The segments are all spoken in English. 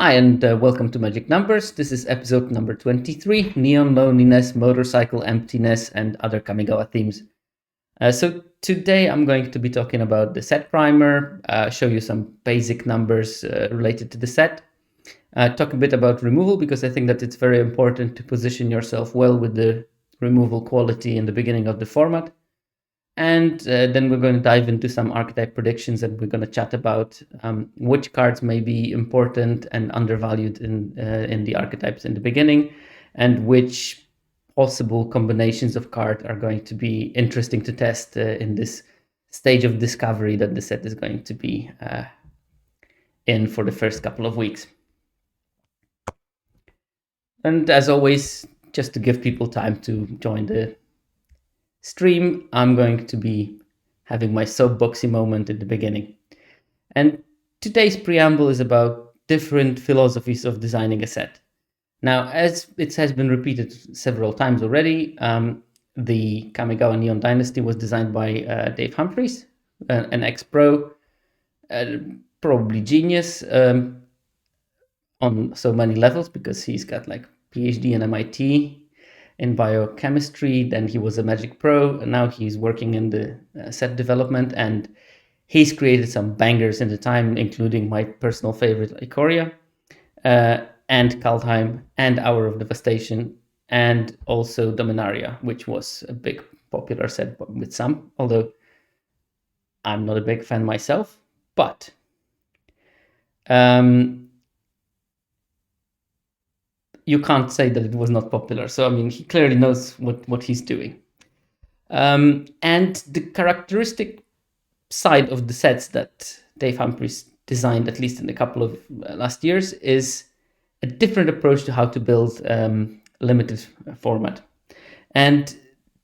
Hi, and welcome to Magic Numbers. This is episode number 23, Neon Loneliness, Motorcycle Emptiness, and other Kamigawa themes. So today I'm going to be talking about the set primer, show you some basic numbers related to the set, talk a bit about removal, because I think that it's very important to position yourself well with the removal quality in the beginning of the format. And then we're going to dive into some archetype predictions, and we're going to chat about which cards may be important and undervalued in the archetypes in the beginning, and which possible combinations of cards are going to be interesting to test in this stage of discovery that the set is going to be in for the first couple of weeks. And as always, just to give people time to join the stream, I'm going to be having my soapboxy moment at the beginning. And today's preamble is about different philosophies of designing a set. Now, as it has been repeated several times already, the Kamigawa Neon Dynasty was designed by Dave Humphreys, an ex-pro, probably genius on so many levels, because he's got like PhD in MIT in biochemistry. Then he was a Magic Pro, and now he's working in the set development, and he's created some bangers in the time, including my personal favorite, Ikoria, and Kaldheim, and Hour of Devastation, and also Dominaria, which was a big popular set with some, although I'm not a big fan myself. But you can't say that it was not popular. So, I mean, he clearly knows what he's doing. And the characteristic side of the sets that Dave Humphreys designed, at least in a couple of last years, is a different approach to how to build limited format. And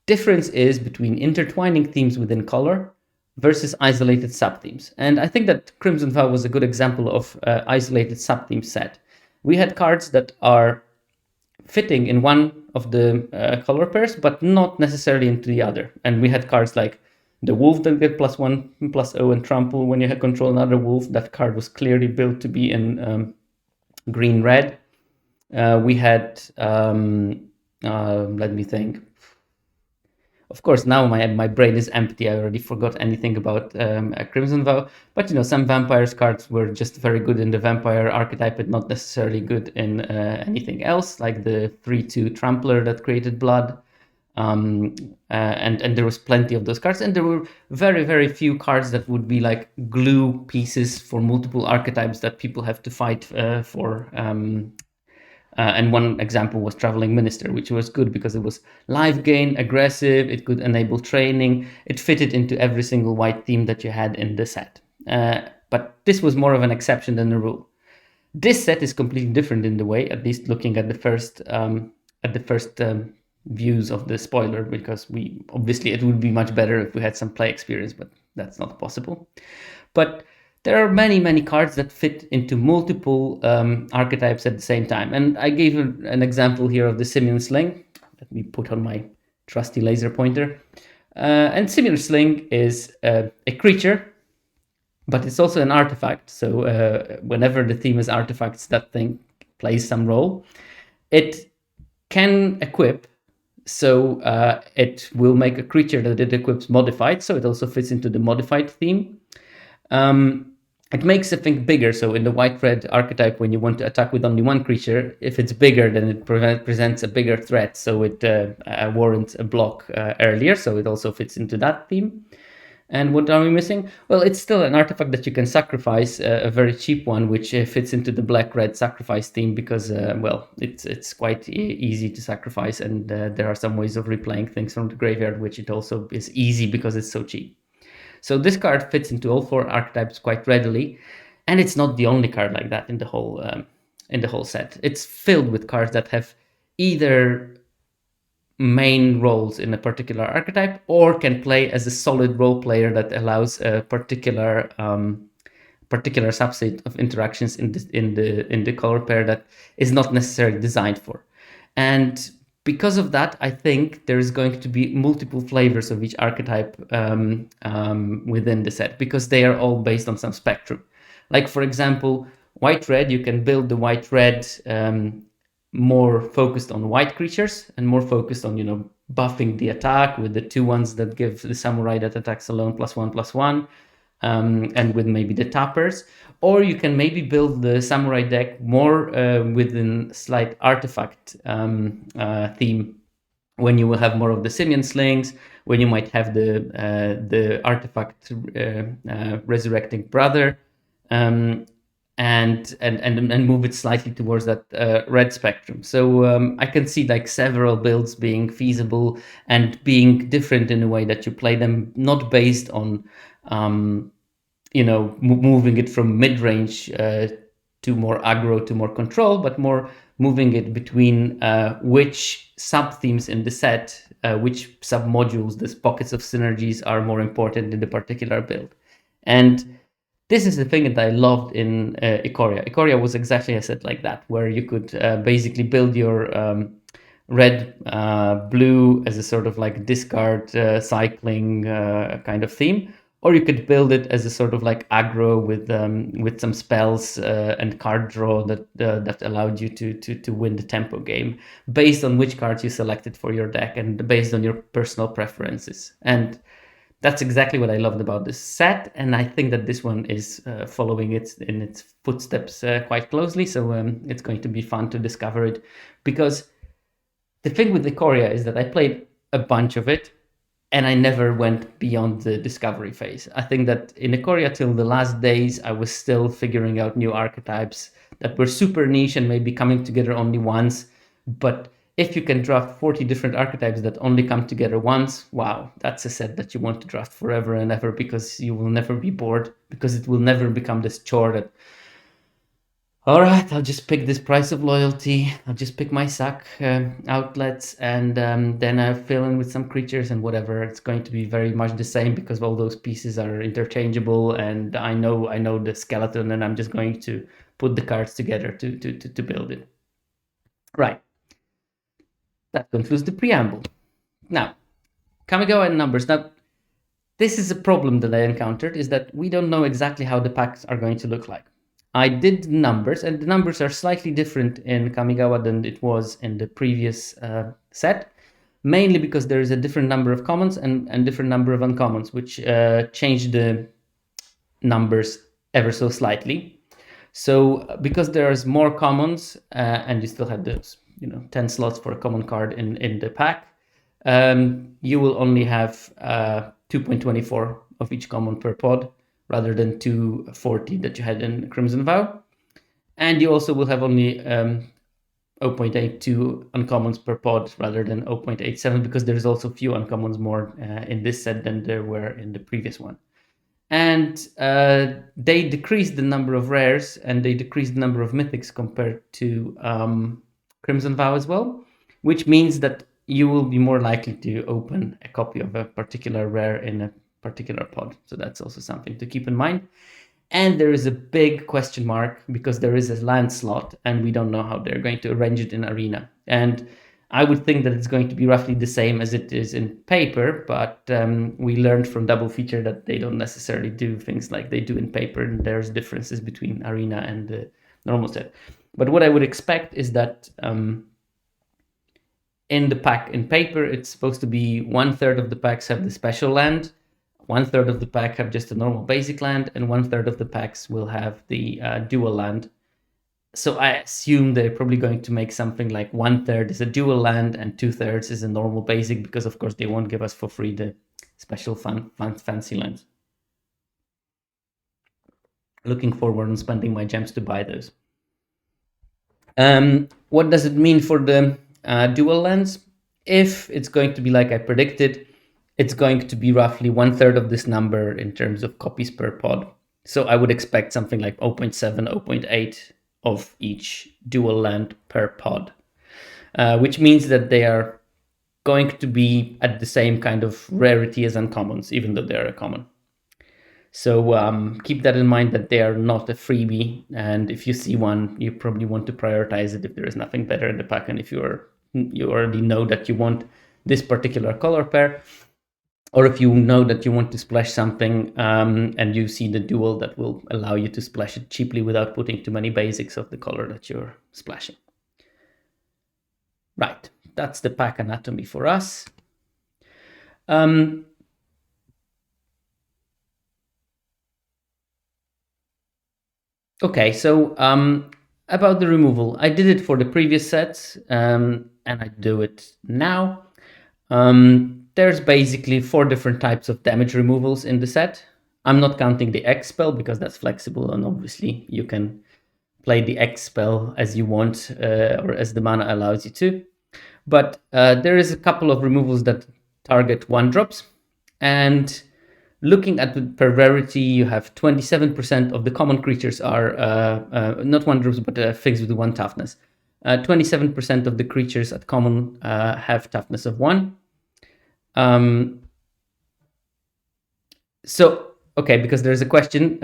difference is between intertwining themes within color versus isolated sub-themes. And I think that Crimson Vow was a good example of isolated sub-theme set. We had cards that are fitting in one of the color pairs, but not necessarily into the other. And we had cards like the wolf that get +1/+0 and trample when you had control another wolf. That card was clearly built to be in green-red. We had, let me think. Of course, now my brain is empty. I already forgot anything about Crimson Vow. But, some vampires cards were just very good in the vampire archetype, but not necessarily good in anything else, like the 3/2 Trampler that created blood. And there was plenty of those cards. And there were very, very few cards that would be like glue pieces for multiple archetypes that people have to fight for. And one example was Traveling Minister, which was good because it was life gain, aggressive, it could enable training, it fitted into every single white theme that you had in the set. But this was more of an exception than a rule. This set is completely different in the way, at least looking at the first views of the spoiler, because obviously it would be much better if we had some play experience, but that's not possible. But there are many, many cards that fit into multiple archetypes at the same time. And I gave an example here of the Simian Sling. Let me put on my trusty laser pointer. And Simian Sling is a creature, but it's also an artifact. So whenever the theme is artifacts, that thing plays some role. It can equip, so it will make a creature that it equips modified, so it also fits into the modified theme. It makes a thing bigger, so in the white-red archetype, when you want to attack with only one creature, if it's bigger, then it presents a bigger threat, so it warrants a block earlier, so it also fits into that theme. And what are we missing? Well, it's still an artifact that you can sacrifice, a very cheap one, which fits into the black-red sacrifice theme, because, it's quite easy to sacrifice, and there are some ways of replaying things from the graveyard, which it also is easy because it's so cheap. So this card fits into all four archetypes quite readily, and it's not the only card like that in the whole set. It's filled with cards that have either main roles in a particular archetype or can play as a solid role player that allows a particular subset of interactions in the color pair that is not necessarily designed for. And because of that, I think there's going to be multiple flavors of each archetype within the set, because they are all based on some spectrum. Like, for example, White-red, you can build the white-red more focused on white creatures and more focused on, buffing the attack with the 2/1s that give the samurai that attacks alone +1/+1, and with maybe the tappers. Or you can maybe build the samurai deck more within slight artifact theme, when you will have more of the simian slings, when you might have the artifact resurrecting brother, and move it slightly towards that red spectrum. So I can see like several builds being feasible and being different in a way that you play them, not based on moving it from mid-range to more aggro to more control, but more moving it between which sub-themes in the set, which sub-modules, these pockets of synergies are more important in the particular build. And this is the thing that I loved in Ikoria. Ikoria was exactly, I said, like that, where you could basically build your red, blue as a sort of like discard cycling kind of theme, or you could build it as a sort of like aggro with some spells and card draw that allowed you to win the tempo game based on which cards you selected for your deck and based on your personal preferences. And that's exactly what I loved about this set, and I think that this one is following in its footsteps quite closely. So it's going to be fun to discover it, because the thing with Ikoria is that I played a bunch of it, and I never went beyond the discovery phase. I think that in Ikoria till the last days, I was still figuring out new archetypes that were super niche and maybe coming together only once, but if you can draft 40 different archetypes that only come together once, wow, that's a set that you want to draft forever and ever, because you will never be bored, because it will never become this chore that, all right, I'll just pick this price of loyalty, I'll just pick my sack outlets, and then I'll fill in with some creatures and whatever. It's going to be very much the same, because all those pieces are interchangeable, and I know the skeleton, and I'm just going to put the cards together to build it. Right. That concludes the preamble. Now, Kamigawa and numbers. Now, this is a problem that I encountered, is that we don't know exactly how the packs are going to look like. I did numbers, and the numbers are slightly different in Kamigawa than it was in the previous set, mainly because there is a different number of commons and different number of uncommons, which change the numbers ever so slightly. So because there's more commons, and you still have those 10 slots for a common card in the pack, you will only have 2.24 of each common per pod, rather than 240 that you had in Crimson Vow. And you also will have only 0.82 uncommons per pod, rather than 0.87, because there's also few uncommons more in this set than there were in the previous one. And they decreased the number of rares, and they decreased the number of mythics compared to Crimson Vow as well, which means that you will be more likely to open a copy of a particular rare in a particular pod. So that's also something to keep in mind. And there is a big question mark, because there is a land slot, and we don't know how they're going to arrange it in Arena. And I would think that it's going to be roughly the same as it is in paper, but we learned from Double Feature that they don't necessarily do things like they do in paper, and there's differences between Arena and the normal set. But what I would expect is that in the pack in paper, it's supposed to be 1/3 of the packs have the special land, 1/3 of the pack have just a normal basic land, and 1/3 of the packs will have the dual land. So I assume they're probably going to make something like 1/3 is a dual land and 2/3 is a normal basic, because of course they won't give us for free the special fancy lands. Looking forward on spending my gems to buy those. What does it mean for the dual lands? If it's going to be like I predicted, it's going to be roughly 1/3 of this number in terms of copies per pod. So I would expect something like 0.7, 0.8 of each dual land per pod, which means that they are going to be at the same kind of rarity as uncommons, even though they're a common. So keep that in mind, that they are not a freebie, and if you see one, you probably want to prioritize it if there is nothing better in the pack, and if you already know that you want this particular color pair. or if you know that you want to splash something and you see the dual that will allow you to splash it cheaply without putting too many basics of the color that you're splashing. Right, that's the pack anatomy for us. Okay, so about the removal, I did it for the previous sets, and I do it now. There's basically 4 different types of damage removals in the set. I'm not counting the X spell because that's flexible, and obviously you can play the X spell as you want or as the mana allows you to. But there is a couple of removals that target 1-drops, and looking at the per rarity, you have 27% of the common creatures are not 1-drops, but things with 1 toughness. 27% of the creatures at common have toughness of 1. So, okay, because there's a question.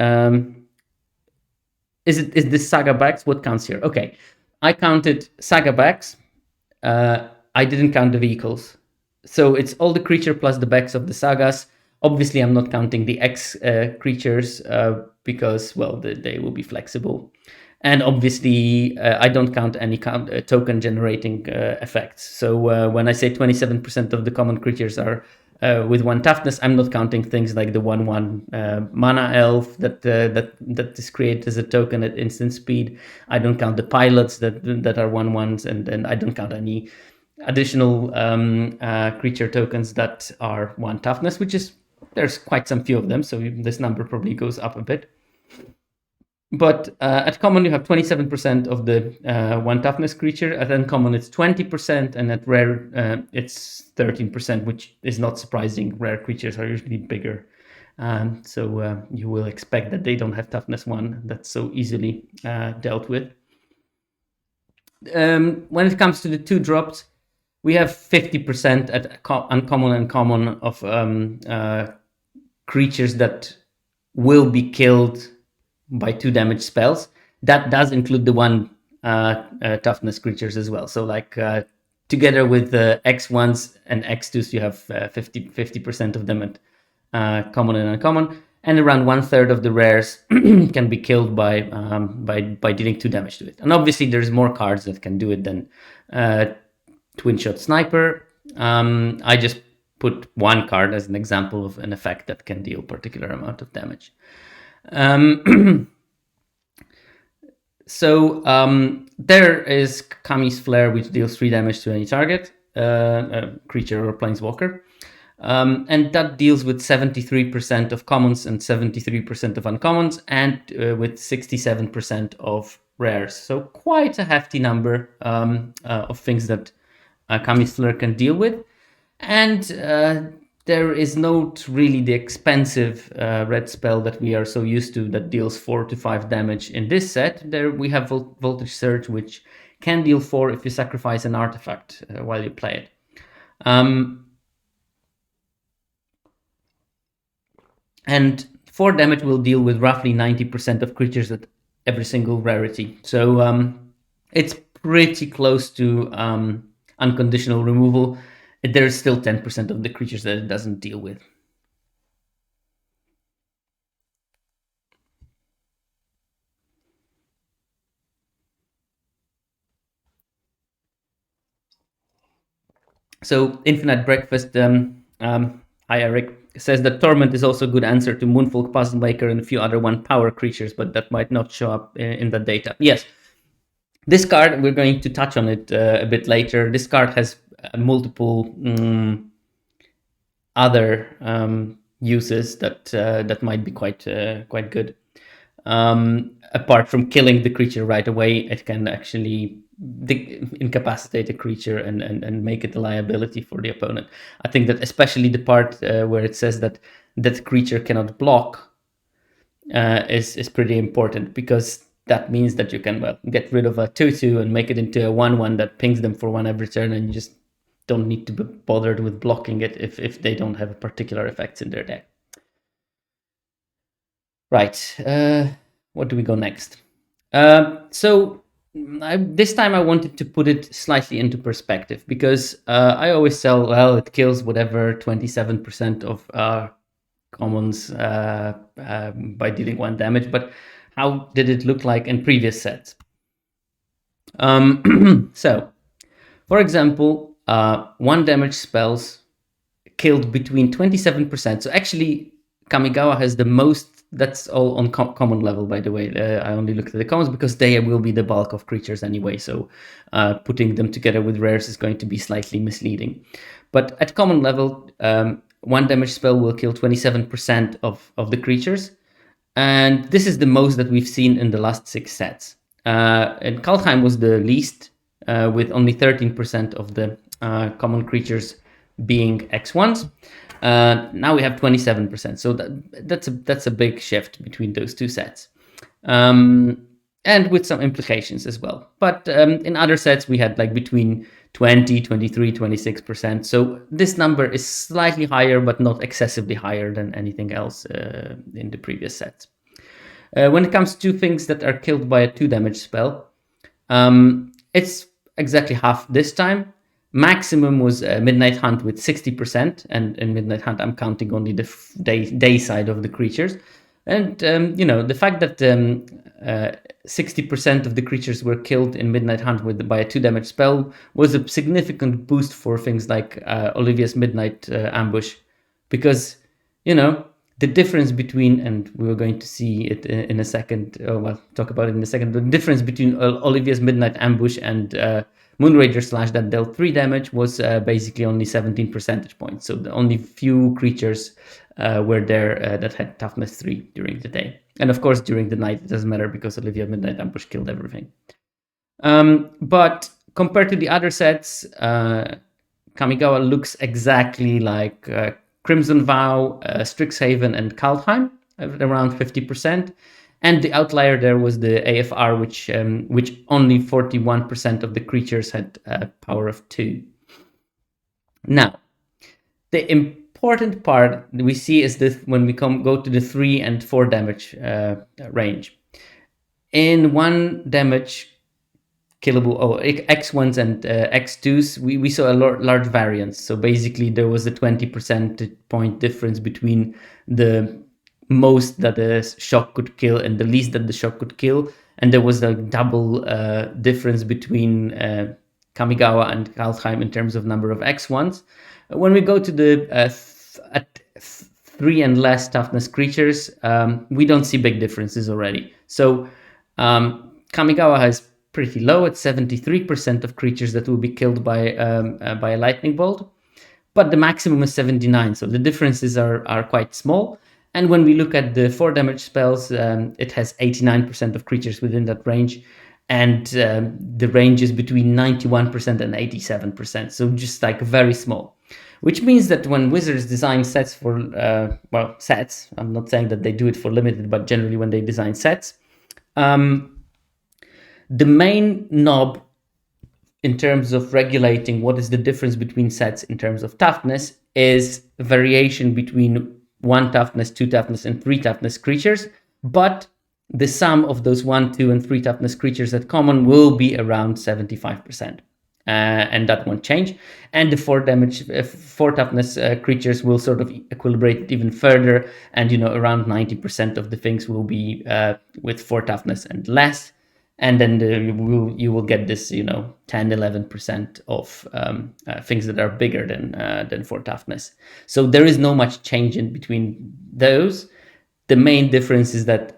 Is this Saga Bags? What counts here? Okay, I counted Saga Bags. I didn't count the vehicles. So it's all the creature plus the backs of the sagas. Obviously, I'm not counting the X creatures because, well, they will be flexible. And obviously, I don't count any token generating effects. So when I say 27% of the common creatures are with 1 toughness, I'm not counting things like the 1/1 mana elf that is created as a token at instant speed. I don't count the pilots that are 1/1s, and I don't count any additional creature tokens that are 1 toughness, which is, there's quite some few of them, so this number probably goes up a bit. But at common, you have 27% of the 1 toughness creature. At uncommon, it's 20%, and at rare, it's 13%, which is not surprising. Rare creatures are usually bigger. So you will expect that they don't have toughness 1. That's so easily dealt with. When it comes to the 2-drops, we have 50% at uncommon and common of creatures that will be killed by 2 damage spells. That does include the 1 toughness creatures as well. So like together with the X1s and X2s, you have 50% of them at common and uncommon, and around 1/3 of the rares can be killed by dealing 2 damage to it. And obviously, there's more cards that can do it than Twin Shot Sniper. I just put 1 card as an example of an effect that can deal particular amount of damage. So there is Kami's Flare, which deals 3 damage to any target, creature or planeswalker. And that deals with 73% of commons and 73% of uncommons, and with 67% of rares. So quite a hefty number of things that Kami's Flare can deal with. And there is not really the expensive red spell that we are so used to that deals 4 to 5 damage in this set. There we have Voltage Surge, which can deal 4 if you sacrifice an artifact while you play it. And 4 damage will deal with roughly 90% of creatures at every single rarity. So it's pretty close to unconditional removal. There's still 10% of the creatures that it doesn't deal with. So Infinite Breakfast, hi Eric, says that Torment is also a good answer to Moonfolk, Puzzlemaker, and a few other 1 power creatures, but that might not show up in the data. Yes, this card, we're going to touch on it a bit later. This card has multiple other uses that might be quite good. Apart from killing the creature right away, it can actually incapacitate a creature and make it a liability for the opponent. I think that especially the part where it says that that creature cannot block is pretty important, because that means that you can get rid of a 2/2 and make it into a 1/1 that pings them for 1 every turn, and you just don't need to be bothered with blocking it if they don't have particular effects in their deck. Right. What do we go next? So this time I wanted to put it slightly into perspective, because I always tell, well, it kills whatever 27% of commons by dealing 1 damage, but how did it look like in previous sets? So, for example, 1 damage spells killed between 27%. So actually, Kamigawa has the most. That's all on common level, by the way. I only looked at the commons because they will be the bulk of creatures anyway. So putting them together with rares is going to be slightly misleading. But at common level, 1 damage spell will kill 27% of the creatures. And this is the most that we've seen in the last 6 sets. And Kaldheim was the least, with only 13% of the common creatures being X1s. Now we have 27%. So that's a big shift between those two sets. And with some implications as well. But in other sets, we had like between 20, 23, 26%. So this number is slightly higher, but not excessively higher than anything else in the previous sets. When it comes to things that are killed by a 2 damage spell, it's exactly half this time. Maximum was Midnight Hunt with 60%, and in Midnight Hunt I'm counting only the day side of the creatures. And the fact that 60% of the creatures were killed in Midnight Hunt by a 2 damage spell was a significant boost for things like Olivia's Midnight Ambush, because the difference between, and we were going to see it in a second, talk about it in a second, the difference between Olivia's Midnight Ambush and Moonrager Slash that dealt 3 damage was basically only 17 percentage points. So the only few creatures were there that had toughness 3 during the day. And of course, during the night, it doesn't matter because Olivia Midnight Ambush killed everything. But compared to the other sets, Kamigawa looks exactly like Crimson Vow, Strixhaven, and Kaldheim, at around 50%. And the outlier there was the AFR, which only 41% of the creatures had a power of 2. Now, the important part we see is this when we go to the 3 and 4 damage range. In 1 damage killable X1s and X2s, we saw a large variance. So basically there was a 20 percentage point difference between the most that the shock could kill and the least that the shock could kill. And there was a double difference between Kamigawa and Kaldheim in terms of number of X1s. When we go to the at 3 and less toughness creatures, we don't see big differences already. So Kamigawa has pretty low at 73% of creatures that will be killed by a lightning bolt, but the maximum is 79, so the differences are quite small. And when we look at the 4 damage spells, it has 89% of creatures within that range, and the range is between 91% and 87%, so just like very small. Which means that when Wizards design sets for, sets, I'm not saying that they do it for limited, but generally when they design sets, the main knob in terms of regulating what is the difference between sets in terms of toughness is variation between 1 toughness, 2 toughness, and 3 toughness creatures. But the sum of those 1, 2, and 3 toughness creatures at common will be around 75%. And that won't change. And the 4 toughness creatures will sort of equilibrate even further. And, around 90% of the things will be with 4 toughness and less. And then you will get this, 10-11% of things that are bigger than 4 toughness. So there is no much change in between those. The main difference is that,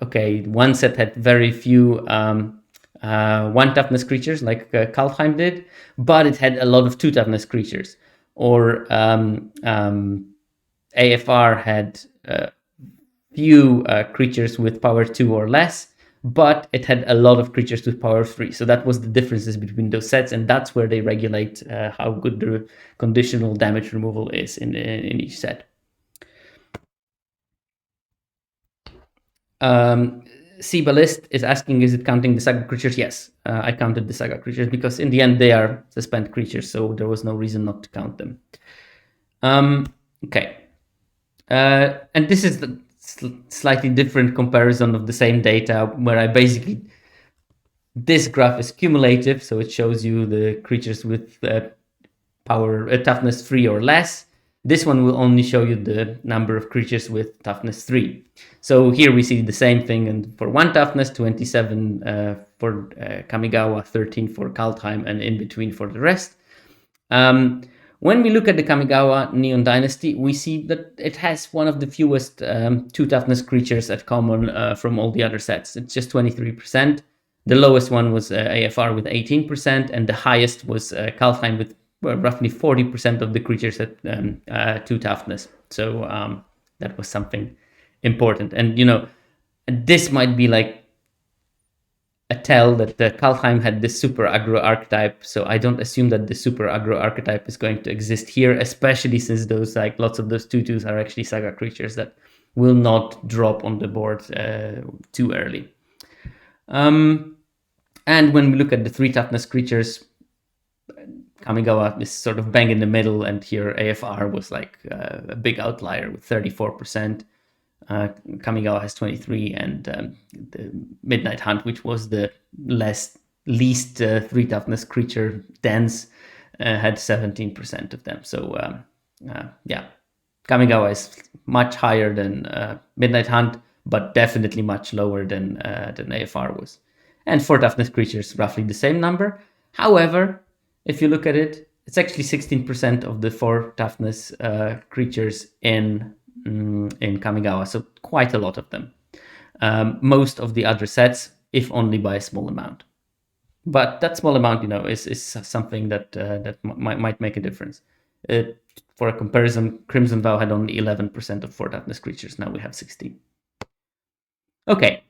one set had very few 1 toughness creatures like Kaldheim did, but it had a lot of 2 toughness creatures. Or AFR had few creatures with power 2 or less, but it had a lot of creatures with power 3. So that was the differences between those sets, and that's where they regulate how good the conditional damage removal is in each set. Sebalist is asking, is it counting the saga creatures? Yes, I counted the saga creatures because in the end they are suspend creatures, so there was no reason not to count them. Okay. And this is the slightly different comparison of the same data where I basically This graph is cumulative, so it shows you the creatures with toughness 3 or less. This one will only show you the number of creatures with toughness 3. So here we see the same thing, and for 1 toughness, 27 for Kamigawa, 13 for Kaldheim, and in between for the rest. When we look at the Kamigawa Neon Dynasty, we see that it has one of the fewest 2 toughness creatures at common from all the other sets. It's just 23%. The lowest one was AFR with 18%, and the highest was Kaldheim with roughly 40% of the creatures at 2 toughness. So that was something important. And, this might be like a tell that the Kaldheim had this super aggro archetype, so I don't assume that the super aggro archetype is going to exist here, especially since those lots of those 2/2s are actually saga creatures that will not drop on the board too early. And when we look at the 3 toughness creatures, Kamigawa is sort of bang in the middle, and here AFR was like a big outlier with 34%. Kamigawa has 23, and the Midnight Hunt, which was the least 3 toughness creature dense, had 17% of them. So yeah, Kamigawa is much higher than Midnight Hunt, but definitely much lower than AFR was. And 4 toughness creatures, roughly the same number. However, if you look at it, it's actually 16% of the 4 toughness creatures in Kamigawa, so quite a lot of them. Most of the other sets, if only by a small amount. But that small amount, is something that might make a difference. For a comparison, Crimson Vow had only 11% of 4 toughness creatures. Now we have 16. Okay.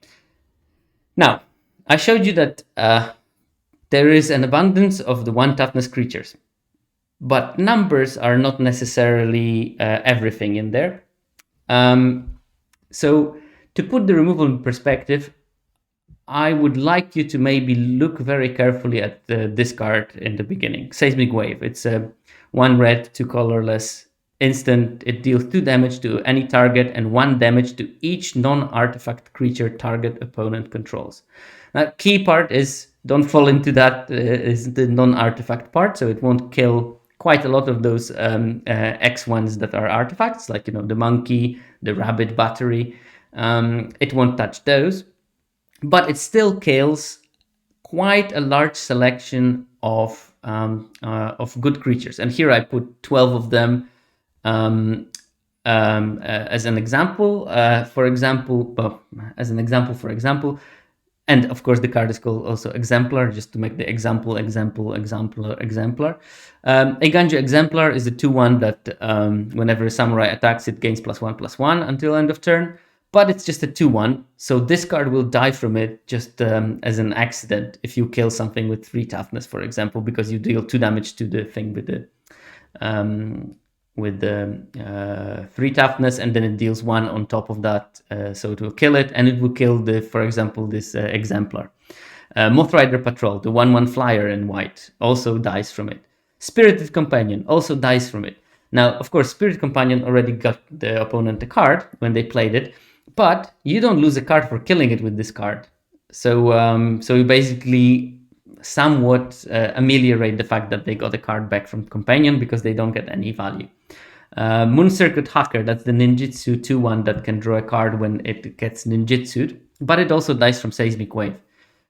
Now, I showed you that there is an abundance of the 1 toughness creatures, but numbers are not necessarily everything in there. So to put the removal in perspective, I would like you to maybe look very carefully at this card in the beginning. Seismic Wave. It's a 1 red, 2 colorless instant. It deals 2 damage to any target and 1 damage to each non-artifact creature target opponent controls. Now, key part is don't fall into that is the non-artifact part, so it won't kill quite a lot of those X1s that are artifacts, like the monkey, the rabbit battery. It won't touch those, but it still kills quite a large selection of good creatures. And here I put 12 of them as an example. For example, and of course the card is called also Exemplar, just to make the exemplar. Eiganjo Exemplar is a 2/1 that whenever a samurai attacks, it gains +1/+1 until end of turn. But it's just a 2/1, so this card will die from it just as an accident if you kill something with 3 toughness, for example, because you deal 2 damage to the thing with the 3 toughness, and then it deals 1 on top of that, so it will kill it, and it will kill for example, this Exemplar. Moth Rider Patrol, the 1/1 flyer in white, also dies from it. Spirited Companion also dies from it. Now, of course, Spirit Companion already got the opponent a card when they played it, but you don't lose a card for killing it with this card. So you basically somewhat ameliorate the fact that they got a card back from Companion because they don't get any value. Moon Circuit Hacker, that's the ninjutsu 2/1 that can draw a card when it gets ninjutsu'd, but it also dies from Seismic Wave.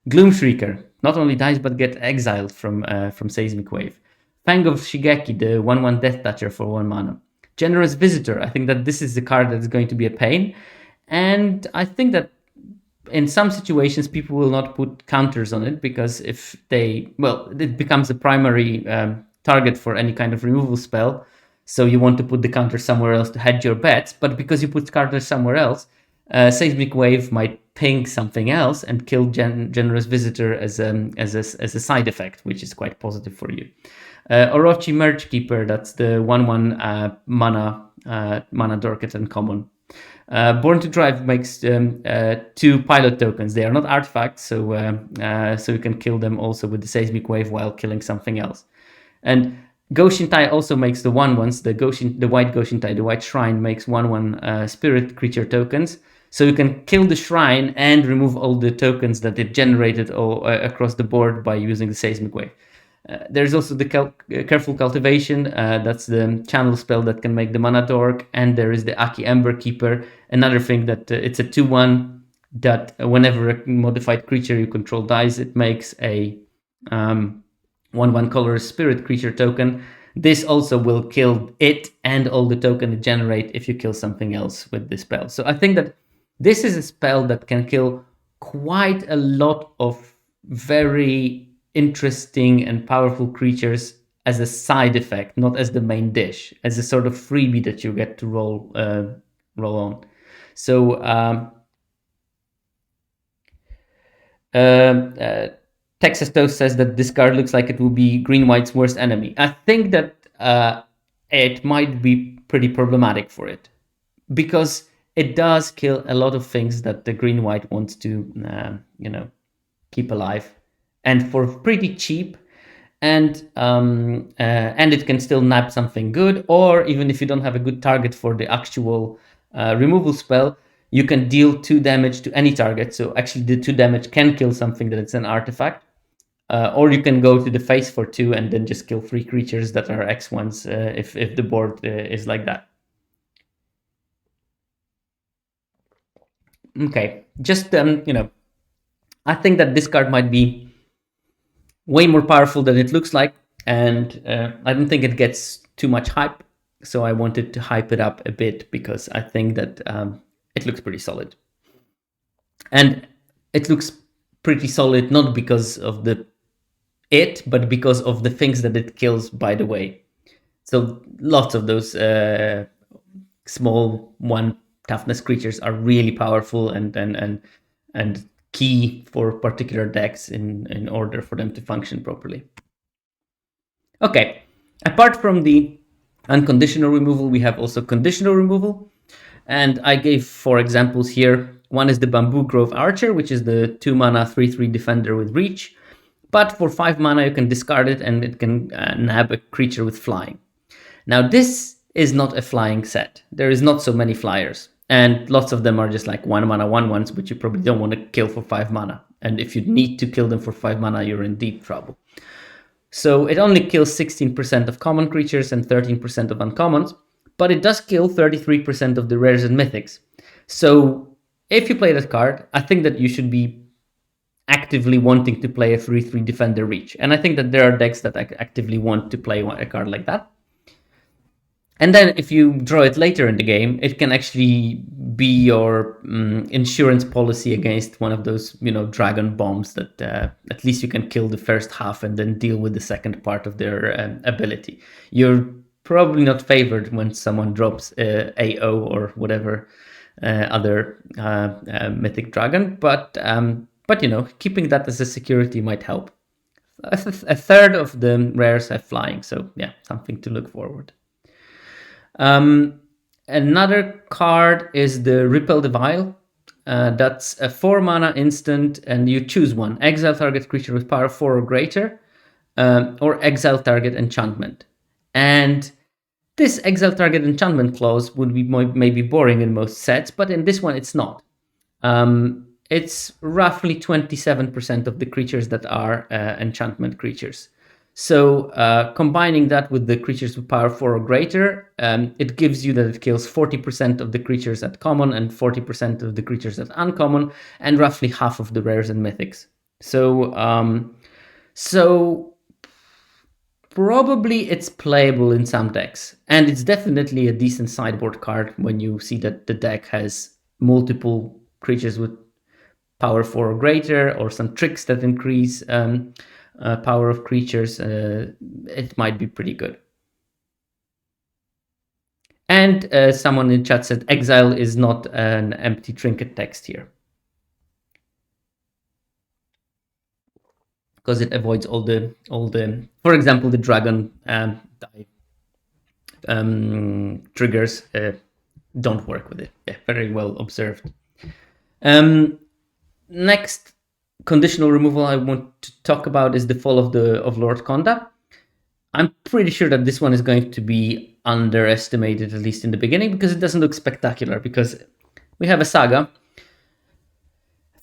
Gloom Shrieker not only dies but gets exiled from Seismic Wave. Fang of Shigeki, the 1/1 Death Toucher for 1 mana. Generous Visitor, I think that this is the card that's going to be a pain, and I think that in some situations people will not put counters on it, because if it becomes a primary target for any kind of removal spell, so you want to put the counter somewhere else to hedge your bets, but because you put counters somewhere else, Seismic Wave might ping something else and kill Generous Visitor as a side effect, which is quite positive for you. Orochi Merge Keeper, that's the 1/1 mana Dorket uncommon. Born to Drive makes 2 pilot tokens. They are not artifacts, so you can kill them also with the Seismic Wave while killing something else. And Goshintai also makes the 1/1s. The white Goshintai, the white shrine, makes 1/1 spirit creature tokens. So you can kill the shrine and remove all the tokens that it generated all across the board by using the seismic wave. There's also the Careful Cultivation. That's the channel spell that can make the mana dork. And there is the Aki Ember Keeper. Another thing that it's a 2/1 that whenever a modified creature you control dies, it makes a 1/1 colorless spirit creature token. This also will kill it and all the token it generate if you kill something else with this spell. So I think that this is a spell that can kill quite a lot of very interesting and powerful creatures as a side effect, not as the main dish, as a sort of freebie that you get to roll on. So Texas Toast says that this card looks like it will be green-white's worst enemy. I think that it might be pretty problematic for it, because it does kill a lot of things that the green-white wants to, keep alive, and for pretty cheap. And it can still nab something good, or even if you don't have a good target for the actual removal spell, you can deal 2 damage to any target. So actually the 2 damage can kill something that it's an artifact. Or you can go to the face for 2 and then just kill 3 creatures that are X1s if the board is like that. Okay, just, I think that this card might be way more powerful than it looks like, and I don't think it gets too much hype. So I wanted to hype it up a bit because I think that it looks pretty solid. And it looks pretty solid not because of but because of the things that it kills, by the way. So lots of those small 1 toughness creatures are really powerful and key for particular decks in order for them to function properly. Okay, apart from the unconditional removal, we have also conditional removal. And I gave 4 examples here. One is the Bamboo Grove Archer, which is the 2 mana 3/3 defender with reach. But for 5 mana, you can discard it and it can nab a creature with flying. Now, this is not a flying set. There is not so many flyers. And lots of them are just like 1 mana 1/1s, which you probably don't want to kill for 5 mana. And if you need to kill them for 5 mana, you're in deep trouble. So it only kills 16% of common creatures and 13% of uncommons, but it does kill 33% of the rares and mythics. So if you play that card, I think that you should be actively wanting to play a 3/3 defender reach. And I think that there are decks that actively want to play a card like that. And then if you draw it later in the game, it can actually be your insurance policy against one of those, dragon bombs that at least you can kill the first half and then deal with the second part of their ability. You're probably not favored when someone drops AO or whatever other mythic dragon, but keeping that as a security might help. A third of the rares have flying, so yeah, something to look forward. Another card is the Repel the Vile. That's a 4 mana instant, and you choose one. Exile target creature with power 4 or greater, or exile target enchantment. And this exile target enchantment clause would be maybe boring in most sets, but in this one it's not. It's roughly 27% of the creatures that are enchantment creatures. So combining that with the creatures with power 4 or greater, it gives you that it kills 40% of the creatures at common and 40% of the creatures at uncommon, and roughly half of the rares and mythics. So probably it's playable in some decks, and it's definitely a decent sideboard card when you see that the deck has multiple creatures with power 4 or greater, or some tricks that increase power of creatures. It might be pretty good. And someone in chat said exile is not an empty trinket text here, because it avoids all the for example, the dragon triggers don't work with it. Yeah, very well observed. Next conditional removal I want to talk about is the Fall of Lord Konda. I'm pretty sure that this one is going to be underestimated, at least in the beginning, because it doesn't look spectacular, because we have a saga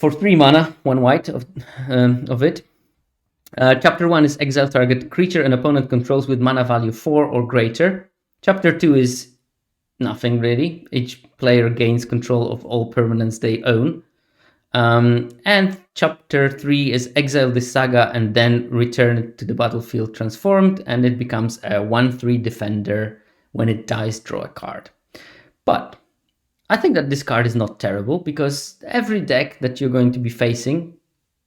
for 3 mana, 1 white of it. Chapter 1 is exile target creature an opponent controls with mana value 4 or greater. Chapter 2 is nothing really. Each player gains control of all permanents they own. And chapter 3 is exile this saga and then return it to the battlefield transformed, and it becomes a 1/3 defender. When it dies, draw a card. But I think that this card is not terrible, because every deck that you're going to be facing,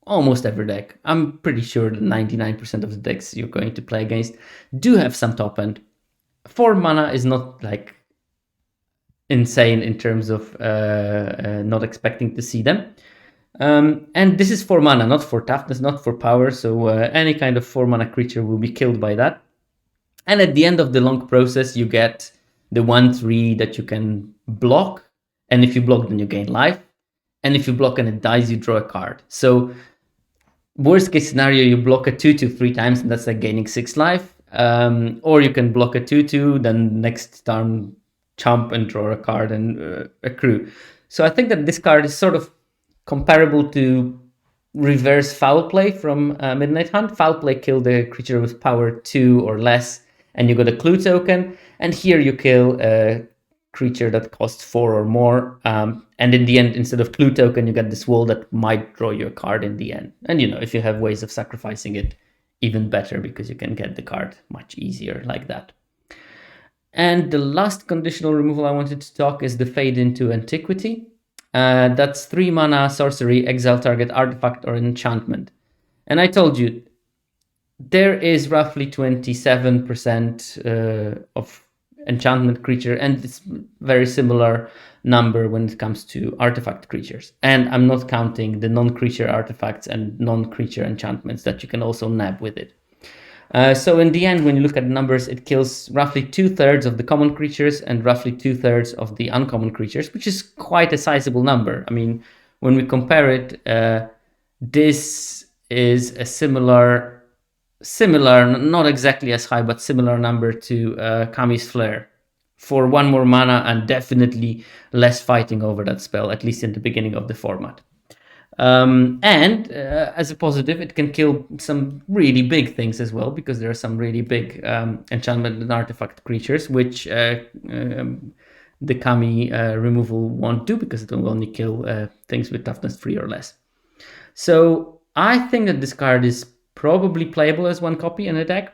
almost every deck, I'm pretty sure that 99% of the decks you're going to play against do have some top end. 4 mana is not like insane in terms of not expecting to see them. And this is 4 mana, not for toughness, not for power, so any kind of 4 mana creature will be killed by that. And at the end of the long process, you get the 1/3 that you can block, and if you block, then you gain life, and if you block and it dies, you draw a card. So worst case scenario, you block a 2/2 3 times, and that's like gaining 6 life. Or you can block a 2/2, then next turn chump and draw a card and accrue. So I think that this card is sort of comparable to reverse foul play from Midnight Hunt. Foul play kill the creature with power 2 or less, and you got a clue token. And here you kill a creature that costs 4 or more. And in the end, instead of clue token, you get this wall that might draw you a card in the end. And if you have ways of sacrificing it, even better, because you can get the card much easier like that. And the last conditional removal I wanted to talk is the Fade into Antiquity. That's 3 mana sorcery, exile target artifact or enchantment. And I told you, there is roughly 27% of enchantment creature, and it's very similar number when it comes to artifact creatures. And I'm not counting the non-creature artifacts and non-creature enchantments that you can also nab with it. So in the end, when you look at the numbers, it kills roughly 2/3 of the common creatures and roughly 2/3 of the uncommon creatures, which is quite a sizable number. I mean, when we compare it, this is a similar, not exactly as high, but similar number to Kami's Flare for 1 more mana and definitely less fighting over that spell, at least in the beginning of the format. And as a positive, it can kill some really big things as well, because there are some really big enchantment and artifact creatures, which the Kami removal won't do, because it will only kill things with toughness 3 or less. So I think that this card is probably playable as 1 copy in a deck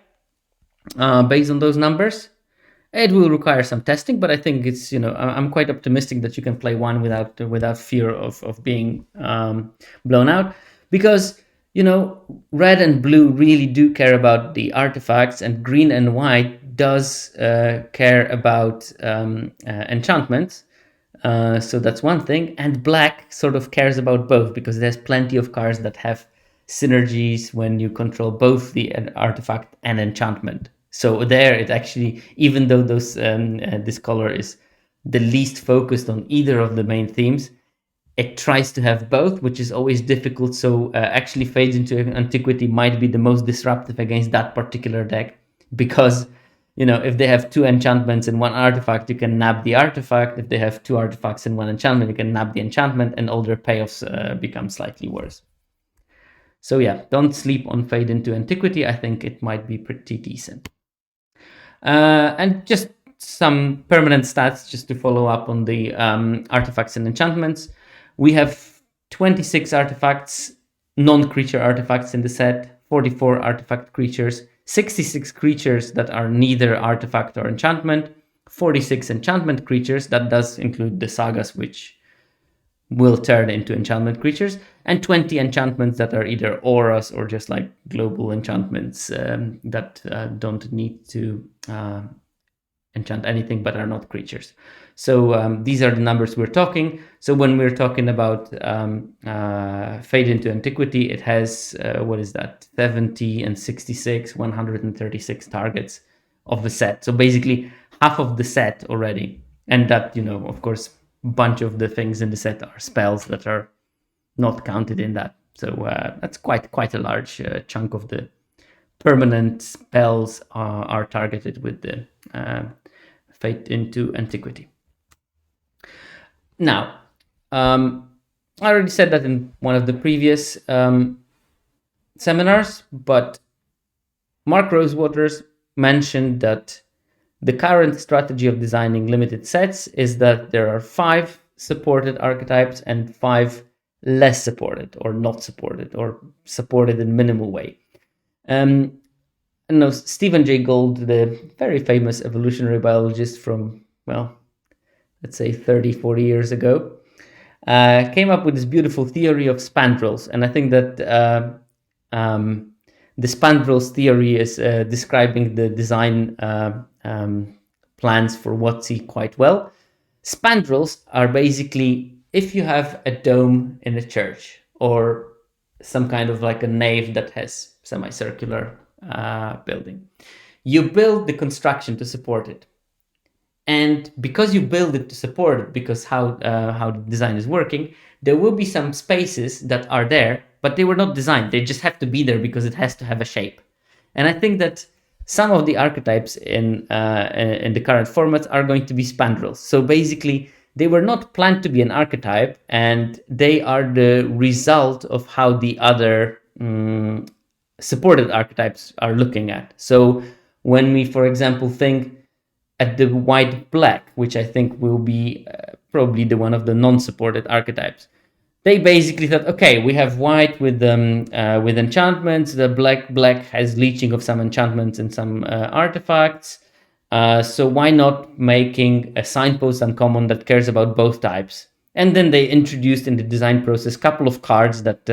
based on those numbers. It will require some testing, but I think it's, I'm quite optimistic that you can play 1 without fear of being blown out, because, red and blue really do care about the artifacts, and green and white does care about enchantments. So that's one thing, and black sort of cares about both, because there's plenty of cards that have synergies when you control both the artifact and enchantment. So there, it actually, even though this color is the least focused on either of the main themes, it tries to have both, which is always difficult. So actually, Fades into Antiquity might be the most disruptive against that particular deck, because if they have 2 enchantments and 1 artifact, you can nab the artifact. If they have 2 artifacts and 1 enchantment, you can nab the enchantment, and all their payoffs become slightly worse. So yeah, don't sleep on Fade into Antiquity. I think it might be pretty decent. And just some permanent stats, just to follow up on the artifacts and enchantments. We have 26 artifacts, non-creature artifacts in the set, 44 artifact creatures, 66 creatures that are neither artifact or enchantment, 46 enchantment creatures. That does include the sagas, which will turn into enchantment creatures, and 20 enchantments that are either auras or just like global enchantments that don't need to enchant anything but are not creatures. So these are the numbers we're talking. So when we're talking about Fade into Antiquity, it has, 70 and 66, 136 targets of the set. So basically half of the set already. And that, of course, bunch of the things in the set are spells that are not counted in that. So that's quite a large chunk of the permanent spells are targeted with the Fade into Antiquity. Now, I already said that in one of the previous seminars, but Mark Rosewaters mentioned that the current strategy of designing limited sets is that there are 5 supported archetypes and 5 less supported or not supported or supported in minimal way. I know Stephen Jay Gould, the very famous evolutionary biologist from, well, let's say 30, 40 years ago, came up with this beautiful theory of spandrels. And I think that the spandrels theory is describing the design plans for WotC quite well. Spandrels are basically if you have a dome in a church or some kind of like a nave that has semicircular building, you build the construction to support it. And because you build it to support it, because how the design is working, there will be some spaces that are there, but they were not designed. They just have to be there because it has to have a shape. And I think that some of the archetypes in the current formats are going to be spandrels. So basically, they were not planned to be an archetype, and they are the result of how the other supported archetypes are looking at. So when we, for example, think at the white black, which I think will be probably the one of the non-supported archetypes, they basically thought, okay, we have white with enchantments. The black has leeching of some enchantments and some artifacts. So why not making a signpost uncommon that cares about both types? And then they introduced in the design process a couple of cards that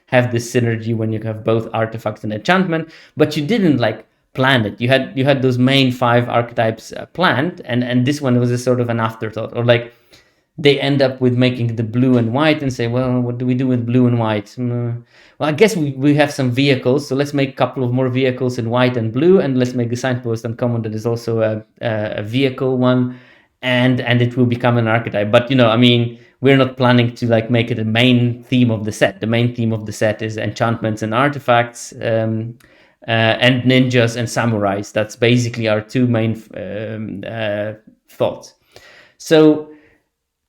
have this synergy when you have both artifacts and enchantment, but you didn't like plan it. You had those main 5 archetypes planned, and this one was a sort of an afterthought, or like they end up with making the blue and white and say, well, what do we do with blue and white? Well, I guess we have some vehicles, so let's make a couple of more vehicles in white and blue, and let's make a signpost uncommon that is also a vehicle one, and it will become an archetype. But I mean, we're not planning to like make it a main theme of the set. The main theme of the set is enchantments and artifacts, and ninjas and samurais. That's basically our 2 main thoughts. So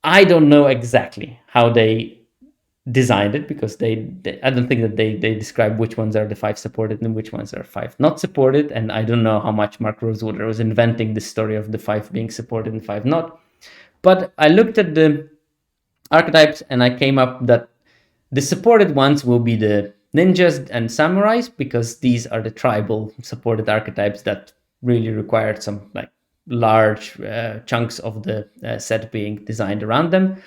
I don't know exactly how they designed it, because they I don't think that they describe which ones are the 5 supported and which ones are 5 not supported. And I don't know how much Mark Rosewater was inventing the story of the 5 being supported and 5 not. But I looked at the archetypes and I came up that the supported ones will be the ninjas and samurais, because these are the tribal supported archetypes that really required some like large chunks of the set being designed around them.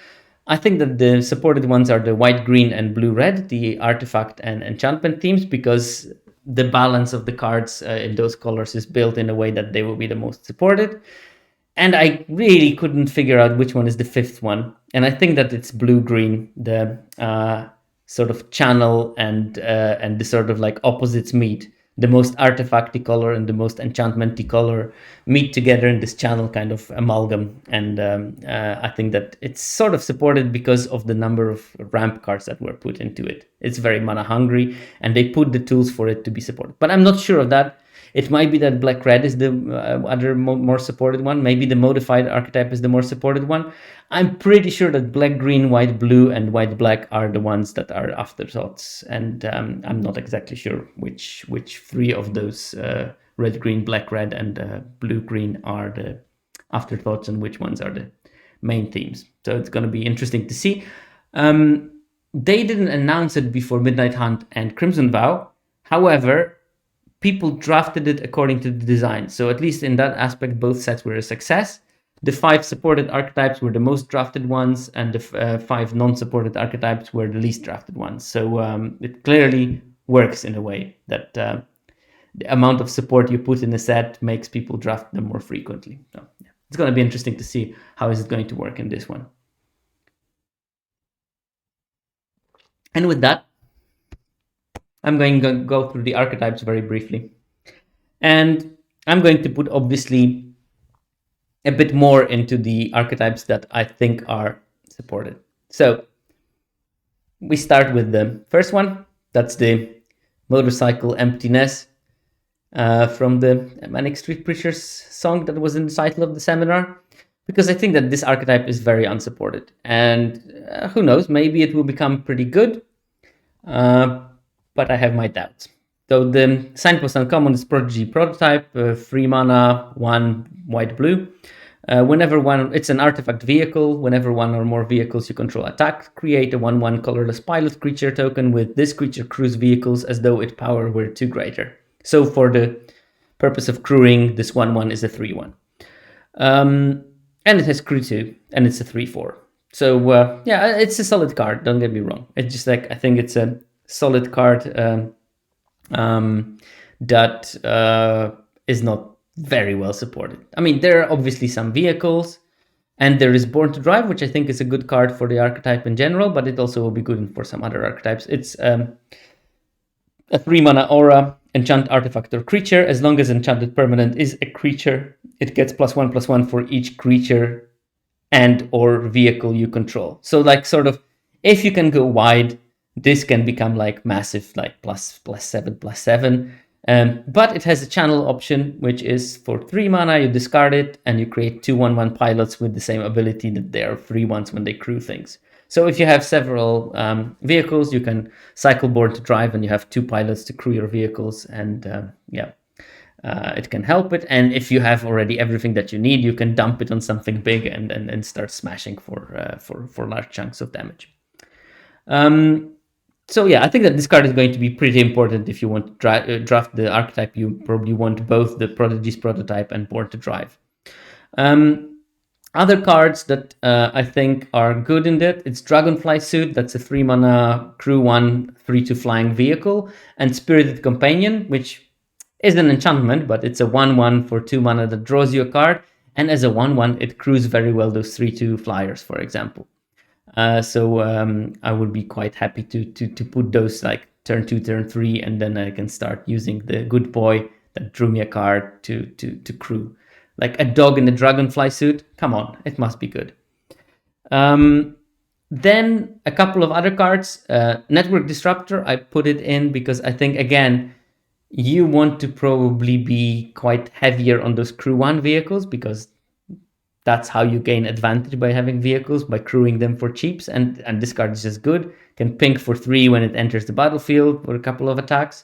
I think that the supported ones are the white, green, and blue, red, the artifact and enchantment themes, because the balance of the cards in those colors is built in a way that they will be the most supported. And I really couldn't figure out which one is the 5th one. And I think that it's blue-green, the sort of channel and the sort of like opposites meet. The most artifacty color and the most enchantmenty color meet together in this channel kind of amalgam. And I think that it's sort of supported because of the number of ramp cards that were put into it. It's very mana hungry, and they put the tools for it to be supported. But I'm not sure of that. It might be that black-red is the other more supported one. Maybe the modified archetype is the more supported one. I'm pretty sure that black, green, white, blue, and white, black are the ones that are afterthoughts. And I'm not exactly sure which 3 of those red, green, black, red, and blue, green are the afterthoughts and which ones are the main themes. So it's going to be interesting to see. They didn't announce it before Midnight Hunt and Crimson Vow. However, people drafted it according to the design. So at least in that aspect, both sets were a success. The 5 supported archetypes were the most drafted ones, and the 5 non-supported archetypes were the least drafted ones. So it clearly works in a way that the amount of support you put in a set makes people draft them more frequently. So yeah, it's going to be interesting to see how is it going to work in this one. And with that, I'm going to go through the archetypes very briefly. And I'm going to put, obviously, a bit more into the archetypes that I think are supported. So we start with the first one. That's the motorcycle Emptiness from the Manic Street Preachers song that was in the title of the seminar, because I think that this archetype is very unsupported. And who knows, maybe it will become pretty good, but I have my doubts. So the Signpost Uncommon is Prodigy Prototype, 3 mana, 1 white blue. Whenever one, it's an artifact vehicle. Whenever one or more vehicles you control attack, create a 1/1 colorless pilot creature token with this creature crews vehicles as though its power were 2 greater. So for the purpose of crewing, this 1/1 is a 3/1. And it has crew 2, and it's a 3/4. So yeah, it's a solid card, don't get me wrong. It's just like, I think it's a solid card that is not very well supported. I mean, there are obviously some vehicles, and there is Born to Drive, which I think is a good card for the archetype in general, but it also will be good for some other archetypes. It's a 3 mana aura, enchant artifact or creature. As long as enchanted permanent is a creature, it gets +1/+1 for each creature and or vehicle you control. So like, sort of, if you can go wide, this can become like massive, like +7/+7. But it has a channel option, which is for 3 mana, you discard it, and you create 2 1/1 pilots with the same ability that they are 3/1s when they crew things. So if you have several vehicles, you can cycle Born to Drive, and you have 2 pilots to crew your vehicles, and it can help it. And if you have already everything that you need, you can dump it on something big and start smashing for large chunks of damage. So yeah, I think that this card is going to be pretty important if you want to draft the archetype. You probably want both the Prodigy's Prototype and Born to Drive. Other cards that I think are good in that, it's Dragonfly Suit. That's a 3 mana crew 1 3/2 flying vehicle, and Spirited Companion, which is an enchantment, but it's a 1/1 for 2 mana that draws you a card, and as a 1/1 it crews very well those 3/2 flyers, for example. So I would be quite happy to put those like turn 2, turn 3, and then I can start using the good boy that drew me a card to crew. Like a dog in the Dragonfly Suit, come on, it must be good. Then a couple of other cards. Network Disruptor, I put it in because I think, again, you want to probably be quite heavier on those crew 1 vehicles, because that's how you gain advantage by having vehicles, by crewing them for cheaps. And this card is just good. Can pink for 3 when it enters the battlefield for a couple of attacks.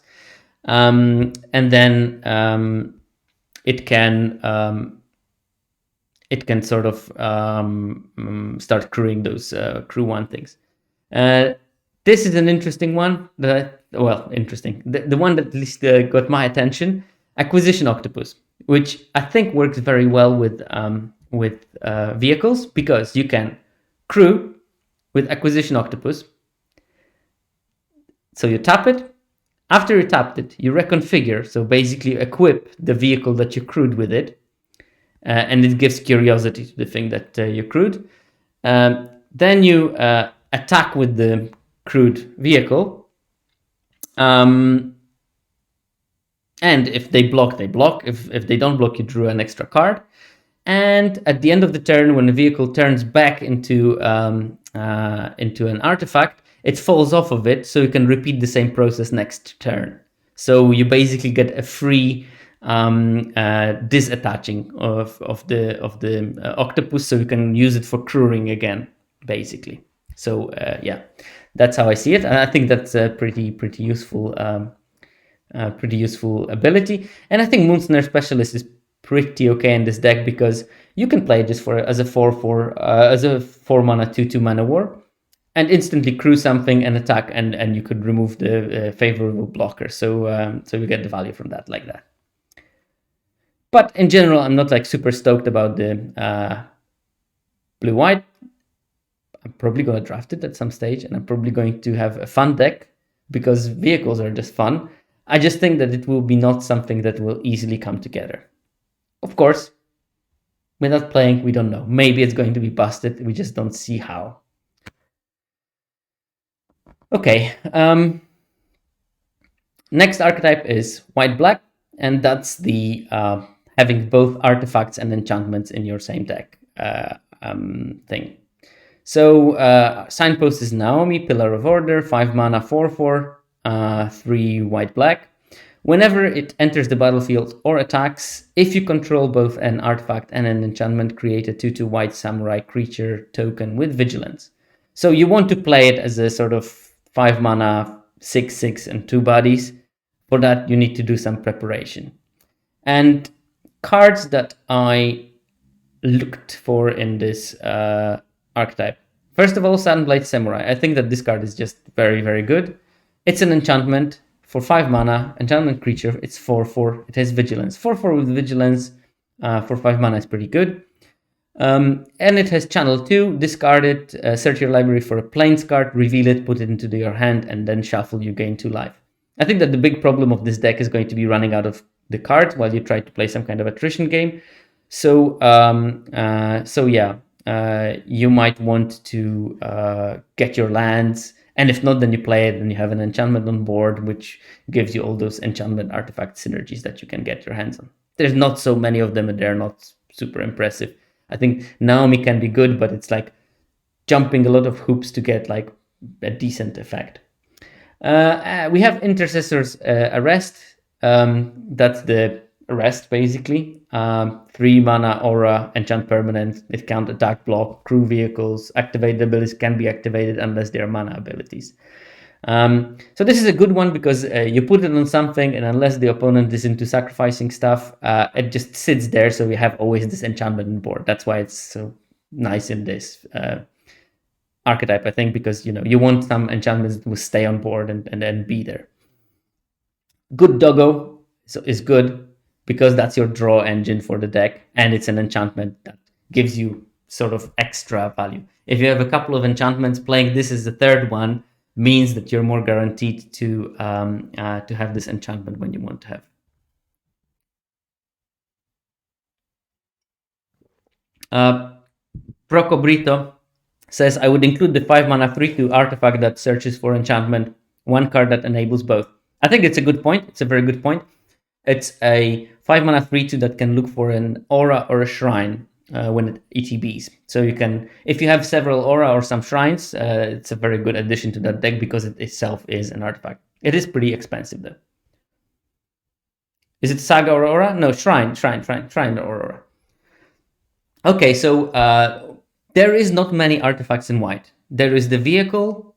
And then it can sort of start crewing those crew 1 things. This is an interesting one. Interesting. The one that at least got my attention. Acquisition Octopus, which I think works very well with vehicles, because you can crew with Acquisition Octopus. So you tap it. After you tapped it, you reconfigure. So basically equip the vehicle that you crewed with it. And it gives curiosity to the thing that you crewed. Then you attack with the crewed vehicle. And if they block, they block. If they don't block, you drew an extra card. And at the end of the turn, when the vehicle turns back into an artifact, it falls off of it, so you can repeat the same process next turn. So you basically get a free disattaching of the octopus, so you can use it for crewing again, basically. So yeah, that's how I see it, and I think that's a pretty useful ability. And I think Moonsnare Specialist is pretty okay in this deck, because you can play this as a 4 mana 2/2 mana war, and instantly crew something and attack, and you could remove the favorable blocker. So you get the value from that like that. But in general, I'm not like super stoked about the blue-white. I'm probably going to draft it at some stage, and I'm probably going to have a fun deck, because vehicles are just fun. I just think that it will be not something that will easily come together. Of course, without playing, we don't know. Maybe it's going to be busted. We just don't see how. Okay. Next archetype is white-black, and that's the having both artifacts and enchantments in your same deck thing. So Signpost is Naomi, Pillar of Order, 5 mana, 4/4, 3 white-black. Whenever it enters the battlefield or attacks, if you control both an artifact and an enchantment, create a 2/2 white samurai creature token with vigilance. So you want to play it as a sort of 5 mana, 6/6 and 2 bodies. For that, you need to do some preparation. And cards that I looked for in this archetype. First of all, Sandblade Samurai. I think that this card is just very, very good. It's an enchantment for 5 mana, enchantment creature. It's 4/4. It has vigilance. 4/4 with vigilance for 5 mana is pretty good. And it has channel 2. Discard it, search your library for a plains card, reveal it, put it into your hand, and then shuffle. You gain 2 life. I think that the big problem of this deck is going to be running out of the cards while you try to play some kind of attrition game. So you might want to get your lands, and if not, then you play it and you have an enchantment on board, which gives you all those enchantment artifact synergies that you can get your hands on. There's not so many of them, and they're not super impressive. I think Naomi can be good, but it's like jumping a lot of hoops to get like a decent effect. We have Intercessor's Arrest. That's the arrest, basically. 3 mana aura, enchant permanent. It can't attack, block, crew vehicles. Activated abilities can be activated unless they are mana abilities. So this is a good one because you put it on something, and unless the opponent is into sacrificing stuff, it just sits there. So we have always this enchantment on board. That's why it's so nice in this archetype, I think, because you want some enchantments to stay on board and then be there. Good Doggo is good because that's your draw engine for the deck, and it's an enchantment that gives you sort of extra value. If you have a couple of enchantments, playing this as the third one means that you're more guaranteed to have this enchantment when you want to have. Proco Brito says, I would include the 5 mana 3/2 artifact that searches for enchantment, one card that enables both. I think it's a good point. It's a very good point. It's a 5 mana 3/2 that can look for an aura or a shrine when it ETBs. So you can, if you have several aura or some shrines, it's a very good addition to that deck because it itself is an artifact. It is pretty expensive though. Is it Saga or Aura? No, Shrine or Aura. Okay, so there is not many artifacts in white. There is the vehicle,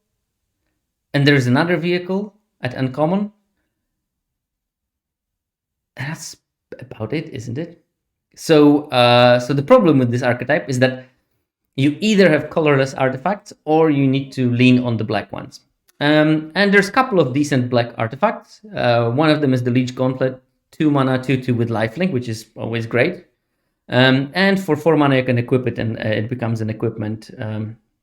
and there is another vehicle at uncommon. That's about it, isn't it? So the problem with this archetype is that you either have colorless artifacts or you need to lean on the black ones. And there's a couple of decent black artifacts. One of them is the Leech Gauntlet, 2 mana, 2/2 with lifelink, which is always great. And for 4 mana, you can equip it, and it becomes an equipment.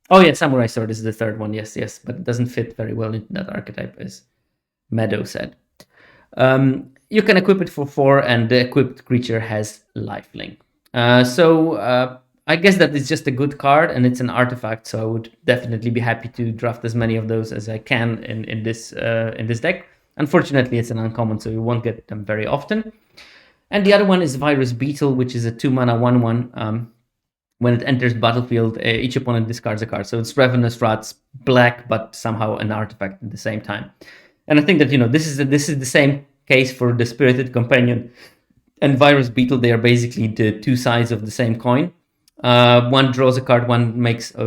Oh yeah, Samurai Sword is the third one. Yes, but it doesn't fit very well into that archetype, as Meadow said. You can equip it for 4, and the equipped creature has lifelink. So I guess that is just a good card, and it's an artifact. So I would definitely be happy to draft as many of those as I can in this deck. Unfortunately, it's an uncommon, so you won't get them very often. And the other one is Virus Beetle, which is a 2 mana 1/1. When it enters battlefield, each opponent discards a card. So it's Ravenous Rats, black, but somehow an artifact at the same time. And I think that this is the same case for the Spirited Companion and Virus Beetle. They are basically the two sides of the same coin. One draws a card, one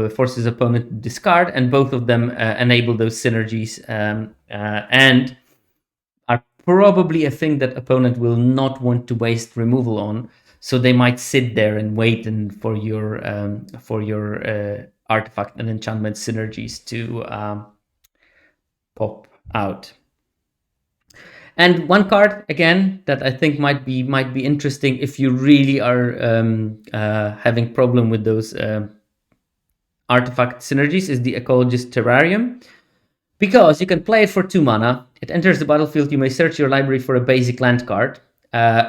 forces opponent to discard, and both of them enable those synergies and are probably a thing that opponent will not want to waste removal on. So they might sit there and wait for your artifact and enchantment synergies to pop out. And one card again that I think might be interesting if you really are having problem with those artifact synergies is the Ecologist Terrarium, because you can play it for 2 mana. It enters the battlefield. You may search your library for a basic land card,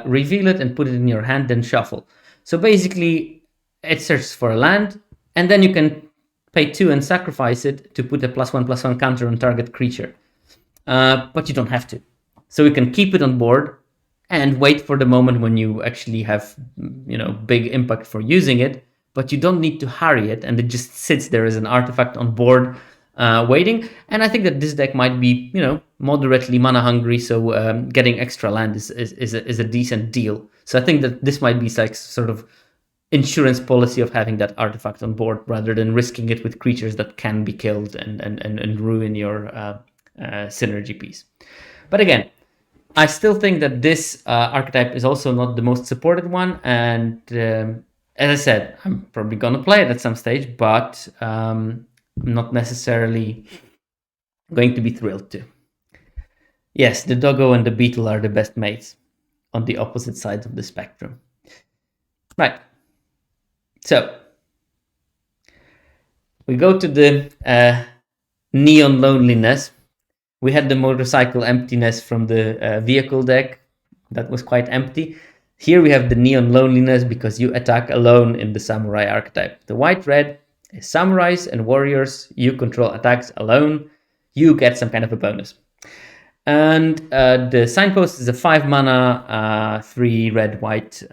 reveal it and put it in your hand, then shuffle. So basically, it searches for a land, and then you can pay 2 and sacrifice it to put a +1/+1 counter on target creature. But you don't have to. So you can keep it on board and wait for the moment when you actually have, big impact for using it, but you don't need to hurry it, and it just sits there as an artifact on board waiting. And I think that this deck might be, moderately mana hungry, so getting extra land is a decent deal. So I think that this might be like sort of insurance policy of having that artifact on board rather than risking it with creatures that can be killed and ruin your synergy piece. But again, I still think that this archetype is also not the most supported one, and as I said, I'm probably going to play it at some stage, but I'm not necessarily going to be thrilled to. Yes, the doggo and the beetle are the best mates on the opposite sides of the spectrum. Right. So we go to the neon loneliness. We had the motorcycle emptiness from the vehicle deck. That was quite empty. Here we have the neon loneliness because you attack alone in the samurai archetype. The white-red is samurais and warriors. You control attacks alone. You get some kind of a bonus. And the signpost is a 5 mana, 3 red-white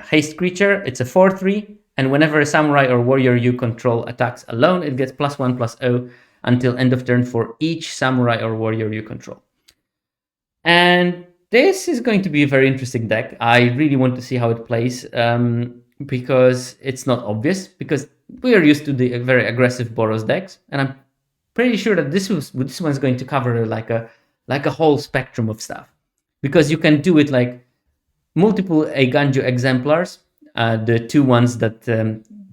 haste creature. It's a 4/3. And whenever a samurai or warrior you control attacks alone, it gets +1/+0 until end of turn for each samurai or warrior you control. And this is going to be a very interesting deck. I really want to see how it plays because it's not obvious, because we are used to the very aggressive Boros decks, and I'm pretty sure that this one's going to cover like a whole spectrum of stuff, because you can do it like multiple Eiganjo exemplars, the 2 ones that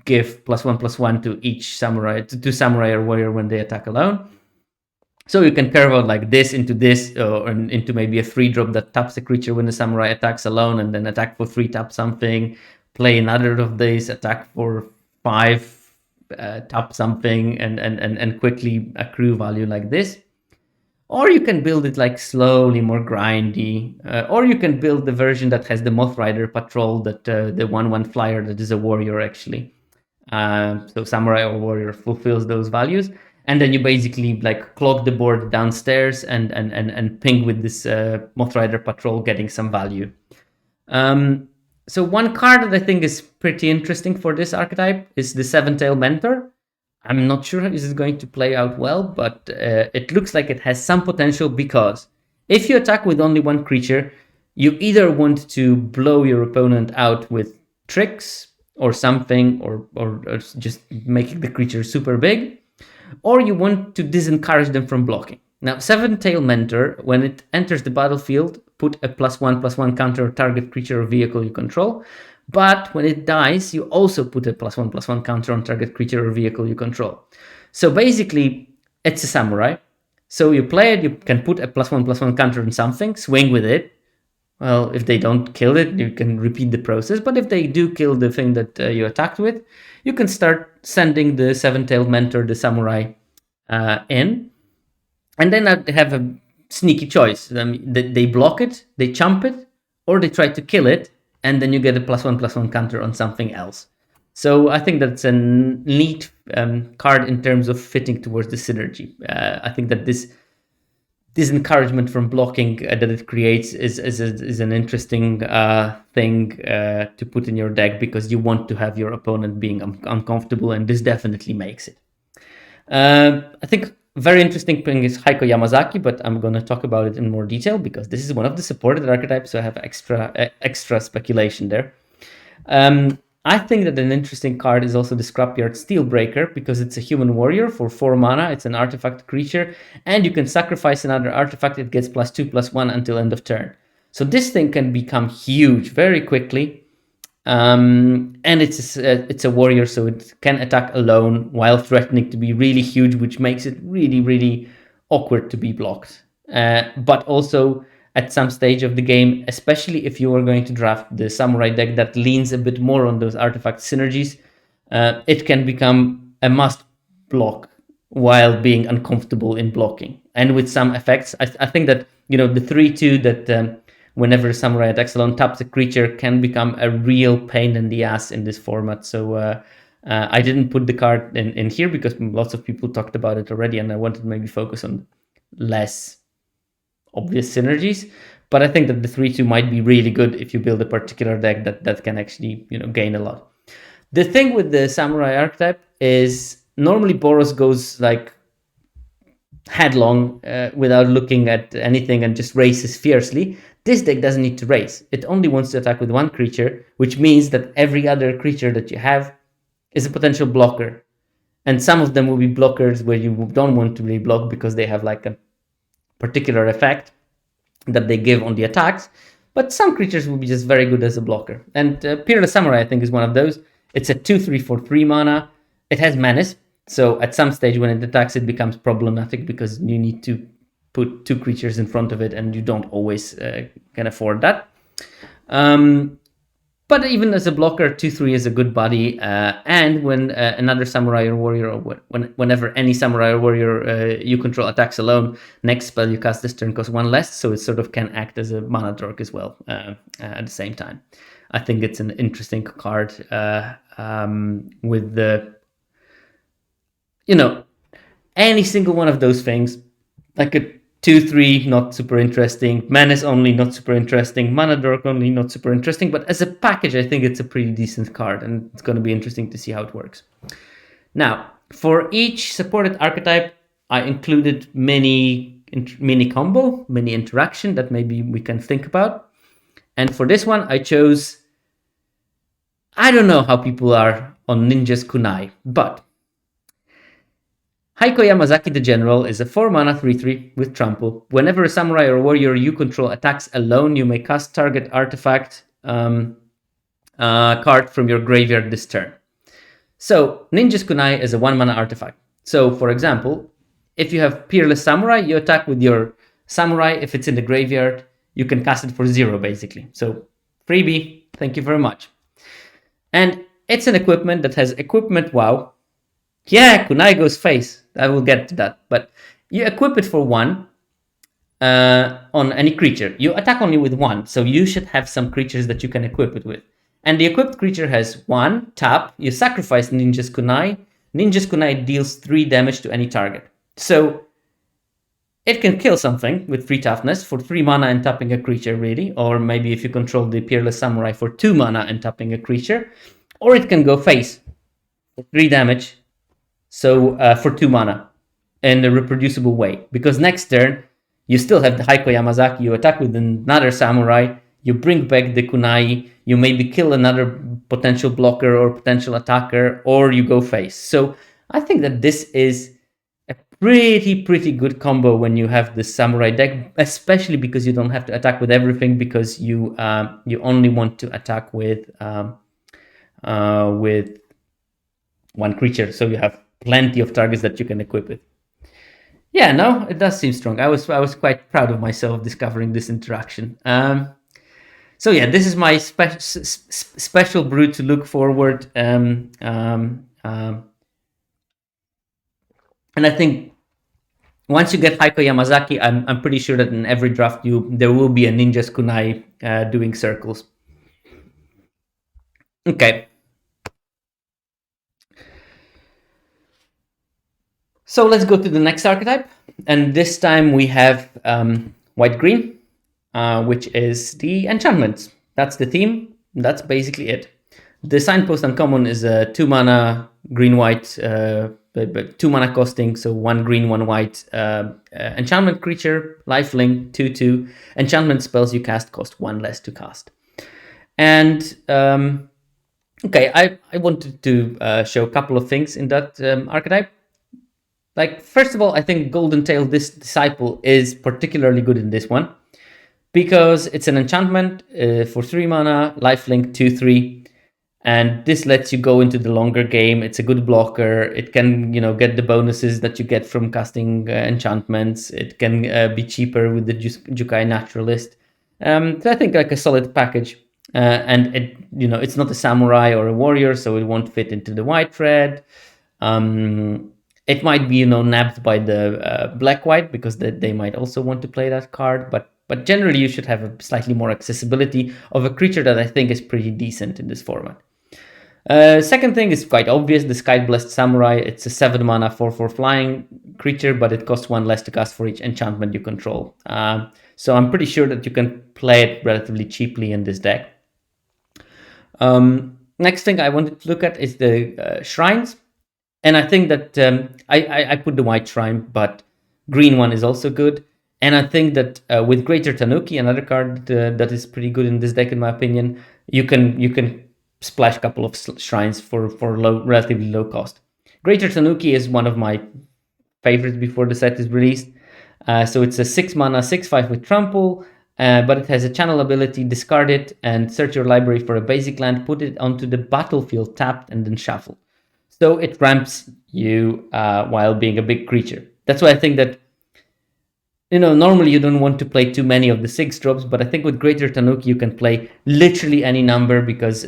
give +1/+1 to each samurai, to samurai or warrior when they attack alone. So you can curve out like this into this, or into maybe a 3-drop that taps a creature when the samurai attacks alone, and then attack for 3, tap something, play another of these, attack for 5, tap something, and quickly accrue value like this. Or you can build it like slowly, more grindy. Or you can build the version that has the Moth Rider patrol, that the 1/1 flyer that is a warrior actually. So samurai or warrior fulfills those values. And then you basically like clog the board downstairs and ping with this Moth Rider patrol, getting some value. So one card that I think is pretty interesting for this archetype is the Seven-Tail Mentor. I'm not sure how this is going to play out well, but it looks like it has some potential, because if you attack with only one creature, you either want to blow your opponent out with tricks or something, or just making the creature super big, or you want to disencourage them from blocking. Now, Seven-Tail Mentor, when it enters the battlefield, put a +1/+1 counter on target creature or vehicle you control. But when it dies, you also put a +1/+1 counter on target creature or vehicle you control. So basically, it's a samurai. So you play it, you can put a +1/+1 counter on something, swing with it. Well, if they don't kill it, you can repeat the process. But if they do kill the thing that you attacked with, you can start sending the Seven-Tailed Mentor, the samurai, in. And then they have a sneaky choice. They block it, they chump it, or they try to kill it, and then you get a +1/+1 counter on something else. So I think that's a neat card in terms of fitting towards the synergy. I think that this encouragement from blocking that it creates is an interesting thing to put in your deck, because you want to have your opponent being uncomfortable, and this definitely makes it. I think very interesting thing is Heiko Yamazaki, but I'm going to talk about it in more detail because this is one of the supported archetypes, so I have extra speculation there. I think that an interesting card is also the Scrapyard Steelbreaker, because it's a human warrior for 4 mana. It's an artifact creature, and you can sacrifice another artifact. It gets +2/+1 until end of turn. So this thing can become huge very quickly. And it's a warrior, so it can attack alone while threatening to be really huge, which makes it really, really awkward to be blocked. But also at some stage of the game, especially if you are going to draft the samurai deck that leans a bit more on those artifact synergies, it can become a must block while being uncomfortable in blocking. And with some effects, I think that the 3/2 that whenever samurai attacks alone taps a creature can become a real pain in the ass in this format. So I didn't put the card in here because lots of people talked about it already, and I wanted to maybe focus on less obvious synergies. But I think that the 3/2 might be really good if you build a particular deck that can actually gain a lot. The thing with the samurai archetype is normally Boros goes like headlong without looking at anything and just races fiercely. This deck doesn't need to race. It only wants to attack with one creature, which means that every other creature that you have is a potential blocker. And some of them will be blockers where you don't want to really block because they have like a particular effect that they give on the attacks. But some creatures will be just very good as a blocker. And Peerless Samurai, I think, is one of those. It's a 2/3 for 3 mana. It has Menace. So at some stage when it attacks, it becomes problematic because you need to put 2 creatures in front of it, and you don't always can afford that. But even as a blocker, 2/3 is a good body. And when another samurai or warrior, or whenever any samurai or warrior you control attacks alone, next spell you cast this turn costs 1 less, so it sort of can act as a mana dork as well at the same time. I think it's an interesting card with the, any single one of those things, like a 2/3, not super interesting. Menace only, not super interesting. Mana Dork only, not super interesting. But as a package, I think it's a pretty decent card, and it's going to be interesting to see how it works. Now, for each supported archetype, I included mini combo, mini interaction that maybe we can think about. And for this one, I chose, I don't know how people are on Ninja's Kunai, but Heiko Yamazaki the General is a 4-mana 3/3 with Trample. Whenever a samurai or warrior you control attacks alone, you may cast target artifact card from your graveyard this turn. So Ninja's Kunai is a 1-mana artifact. So for example, if you have Peerless Samurai, you attack with your samurai. If it's in the graveyard, you can cast it for 0 basically. So freebie, thank you very much. And it's an equipment that has equipment wow. Yeah, Kunai goes face. I will get to that. But you equip it for 1 on any creature. You attack only with 1, so you should have some creatures that you can equip it with. And the equipped creature has 1, tap, you sacrifice Ninja's Kunai. Ninja's Kunai deals 3 damage to any target. So it can kill something with 3 toughness for 3 mana and tapping a creature, really. Or maybe if you control the Peerless Samurai for 2 mana and tapping a creature. Or it can go face for 3 damage. So for 2 mana in a reproducible way, because next turn you still have the Heiko Yamazaki, you attack with another samurai, you bring back the kunai, you maybe kill another potential blocker or potential attacker, or you go face. So I think that this is a pretty good combo when you have the samurai deck, especially because you don't have to attack with everything, because you only want to attack with 1 creature, so you have plenty of targets that you can equip it. Yeah, no, it does seem strong. I was quite proud of myself discovering this interaction. So yeah, this is my special brew to look forward. And I think once you get Heiko Yamazaki, I'm pretty sure that in every draft there will be a Ninja's Kunai doing circles. Okay. So let's go to the next archetype, and this time we have white-green, which is the enchantments. That's the theme. That's basically it. The Signpost Uncommon is a 2-mana green-white, 2-mana costing, so 1 green, 1 white enchantment creature, lifelink, 2/2. Enchantment spells you cast cost 1 less to cast. And okay, I wanted to show a couple of things in that archetype. Like, first of all, I think Golden Tail Disciple is particularly good in this one because it's an enchantment for 3 mana, lifelink 2/3, and this lets you go into the longer game. It's a good blocker. It can, get the bonuses that you get from casting enchantments. It can be cheaper with the Jukai Naturalist. So I think like a solid package. And it, it's not a samurai or a warrior, so it won't fit into the white red. It might be, nabbed by the black-white because they might also want to play that card. But generally, you should have a slightly more accessibility of a creature that I think is pretty decent in this format. Second thing is quite obvious, the Sky-Blessed Samurai. It's a 7-mana 4/4 flying creature, but it costs 1 less to cast for each enchantment you control. So I'm pretty sure that you can play it relatively cheaply in this deck. Next thing I wanted to look at is the shrines. And I think that I put the white shrine, but Green one is also good. And I think that with Greater Tanuki, another card that is pretty good in this deck, in my opinion, you can splash a couple of shrines for relatively low cost. Greater Tanuki is one of my favorites before the set is released. So it's a 6 mana 6/5 with trample, but it has a channel ability. Discard it and search your library for a basic land. Put it onto the battlefield tapped and then shuffle. So it ramps you while being a big creature. That's why I think that normally you don't want to play too many of the 6 drops, but I think with Greater Tanuki you can play literally any number, because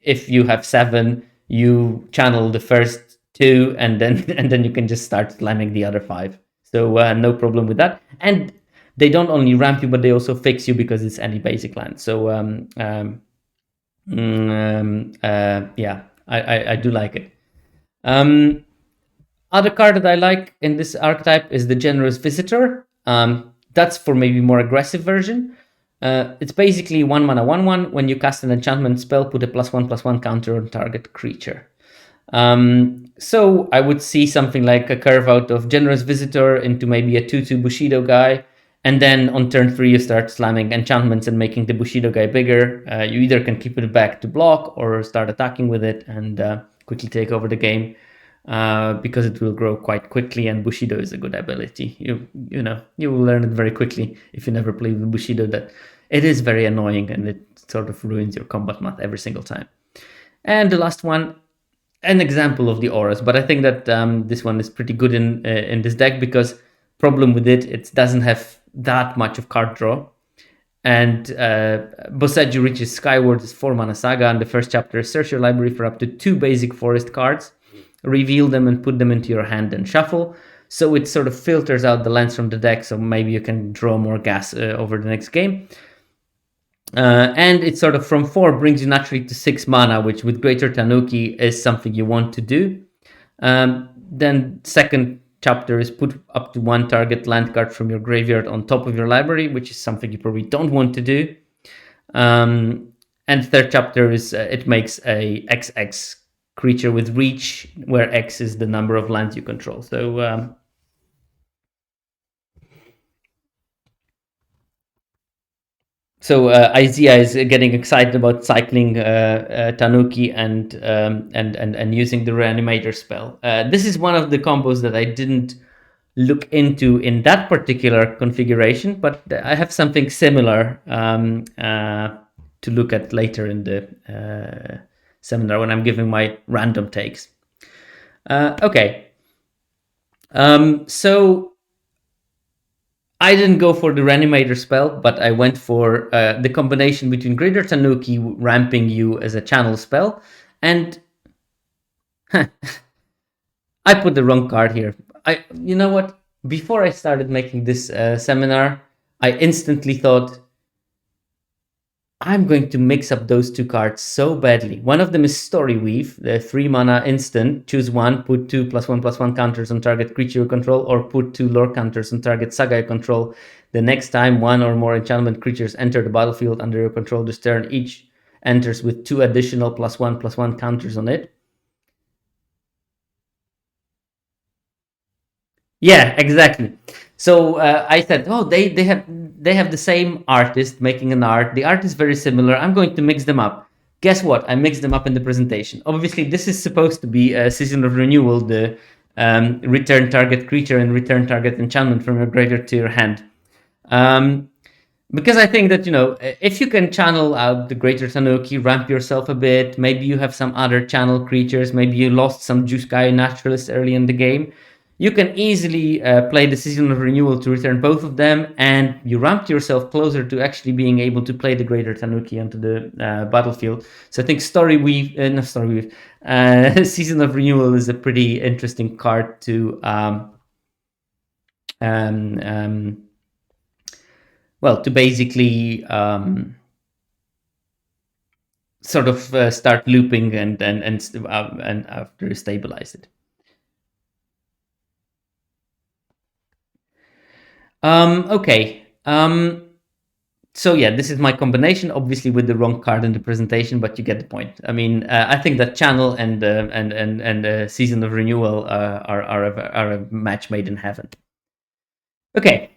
if you have 7, you channel the first 2 and then and then you can just start slamming the other 5. So no problem with that. And they don't only ramp you, but they also fix you because it's any basic land. So yeah, I do like it. Other card that I like in this archetype is the Generous Visitor. That's for maybe more aggressive version. It's basically 1 mana 1/1. When you cast an enchantment spell, put a +1/+1 counter on target creature. So I would see something like a curve out of Generous Visitor into maybe a 2/2 Bushido guy. And then on turn 3, you start slamming enchantments and making the Bushido guy bigger. You either can keep it back to block or start attacking with it and quickly take over the game. Because it will grow quite quickly, and Bushido is a good ability. You will learn it very quickly if you never play with Bushido, that it is very annoying and it sort of ruins your combat math every single time. And the last one, an example of the auras, but I think that this one is pretty good in this deck, because problem with it doesn't have that much of card draw. And Boseiju Reaches Skyward is 4 mana saga, and the first chapter is search your library for up to 2 basic forest cards, reveal them and put them into your hand and shuffle. So it sort of filters out the lands from the deck, so maybe you can draw more gas over the next game. And it's sort of from 4 brings you naturally to 6 mana, which with Greater Tanuki is something you want to do. Then second chapter is put up to 1 target land card from your graveyard on top of your library, which is something you probably don't want to do. And third chapter is it makes a XX creature with reach, where X is the number of lands you control. So Isaiah is getting excited about cycling Tanuki and using the Reanimator spell. This is one of the combos that I didn't look into in that particular configuration, but I have something similar to look at later in the seminar when I'm giving my random takes. Okay. So I didn't go for the Reanimator spell, but I went for the combination between Greater Tanuki ramping you as a channel spell, and I put the wrong card here. You know what? Before I started making this seminar, I instantly thought, I'm going to mix up those 2 cards so badly. One of them is Story Weave, the 3 mana instant. Choose 1, put 2 +1/+1 counters on target creature you control, or put 2 lore counters on target saga you control. The next time 1 or more enchantment creatures enter the battlefield under your control this turn, each enters with 2 additional +1/+1 counters on it. Yeah, exactly. So I said, oh, they have the same artist making an art. The art is very similar. I'm going to mix them up. Guess what? I mixed them up in the presentation. Obviously, this is supposed to be a Season of Renewal, the return target creature and return target enchantment from your graveyard to your hand. Because I think that, if you can channel out the Greater Tanuki, ramp yourself a bit, maybe you have some other channel creatures, maybe you lost some Juice-Guy Naturalist early in the game, you can easily play the Season of Renewal to return both of them, and you ramp yourself closer to actually being able to play the Greater Tanuki onto the battlefield. So I think Season of Renewal is a pretty interesting card to to basically sort of start looping and after stabilize it. Okay. So yeah, this is my combination, obviously with the wrong card in the presentation, but you get the point. I mean, I think that Channel and Season of Renewal are a match made in heaven. Okay,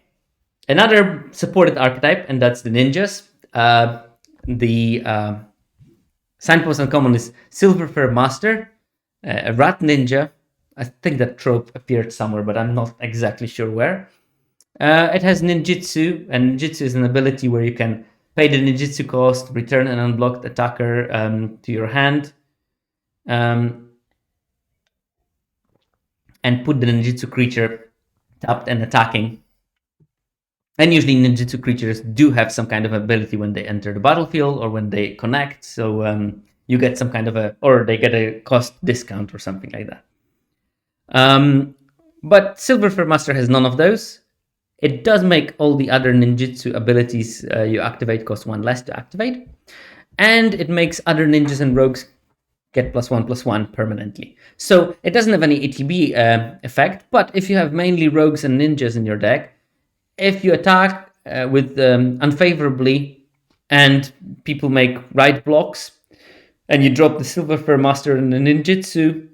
another supported archetype, and that's the ninjas. The signpost uncommon is Silver Fur Master, a rat ninja. I think that trope appeared somewhere, but I'm not exactly sure where. It has ninjutsu, and ninjutsu is an ability where you can pay the ninjutsu cost, return an unblocked attacker to your hand, and put the ninjutsu creature tapped and attacking. And usually ninjutsu creatures do have some kind of ability when they enter the battlefield or when they connect, so you get some kind of or they get a cost discount or something like that. But Silver Fur Master has none of those. It does make all the other ninjutsu abilities you activate cost 1 less to activate. And it makes other ninjas and rogues get +1/+1 permanently. So it doesn't have any ATB effect, but if you have mainly rogues and ninjas in your deck, if you attack with unfavorably and people make right blocks, and you drop the Silver Fur Master and the ninjutsu,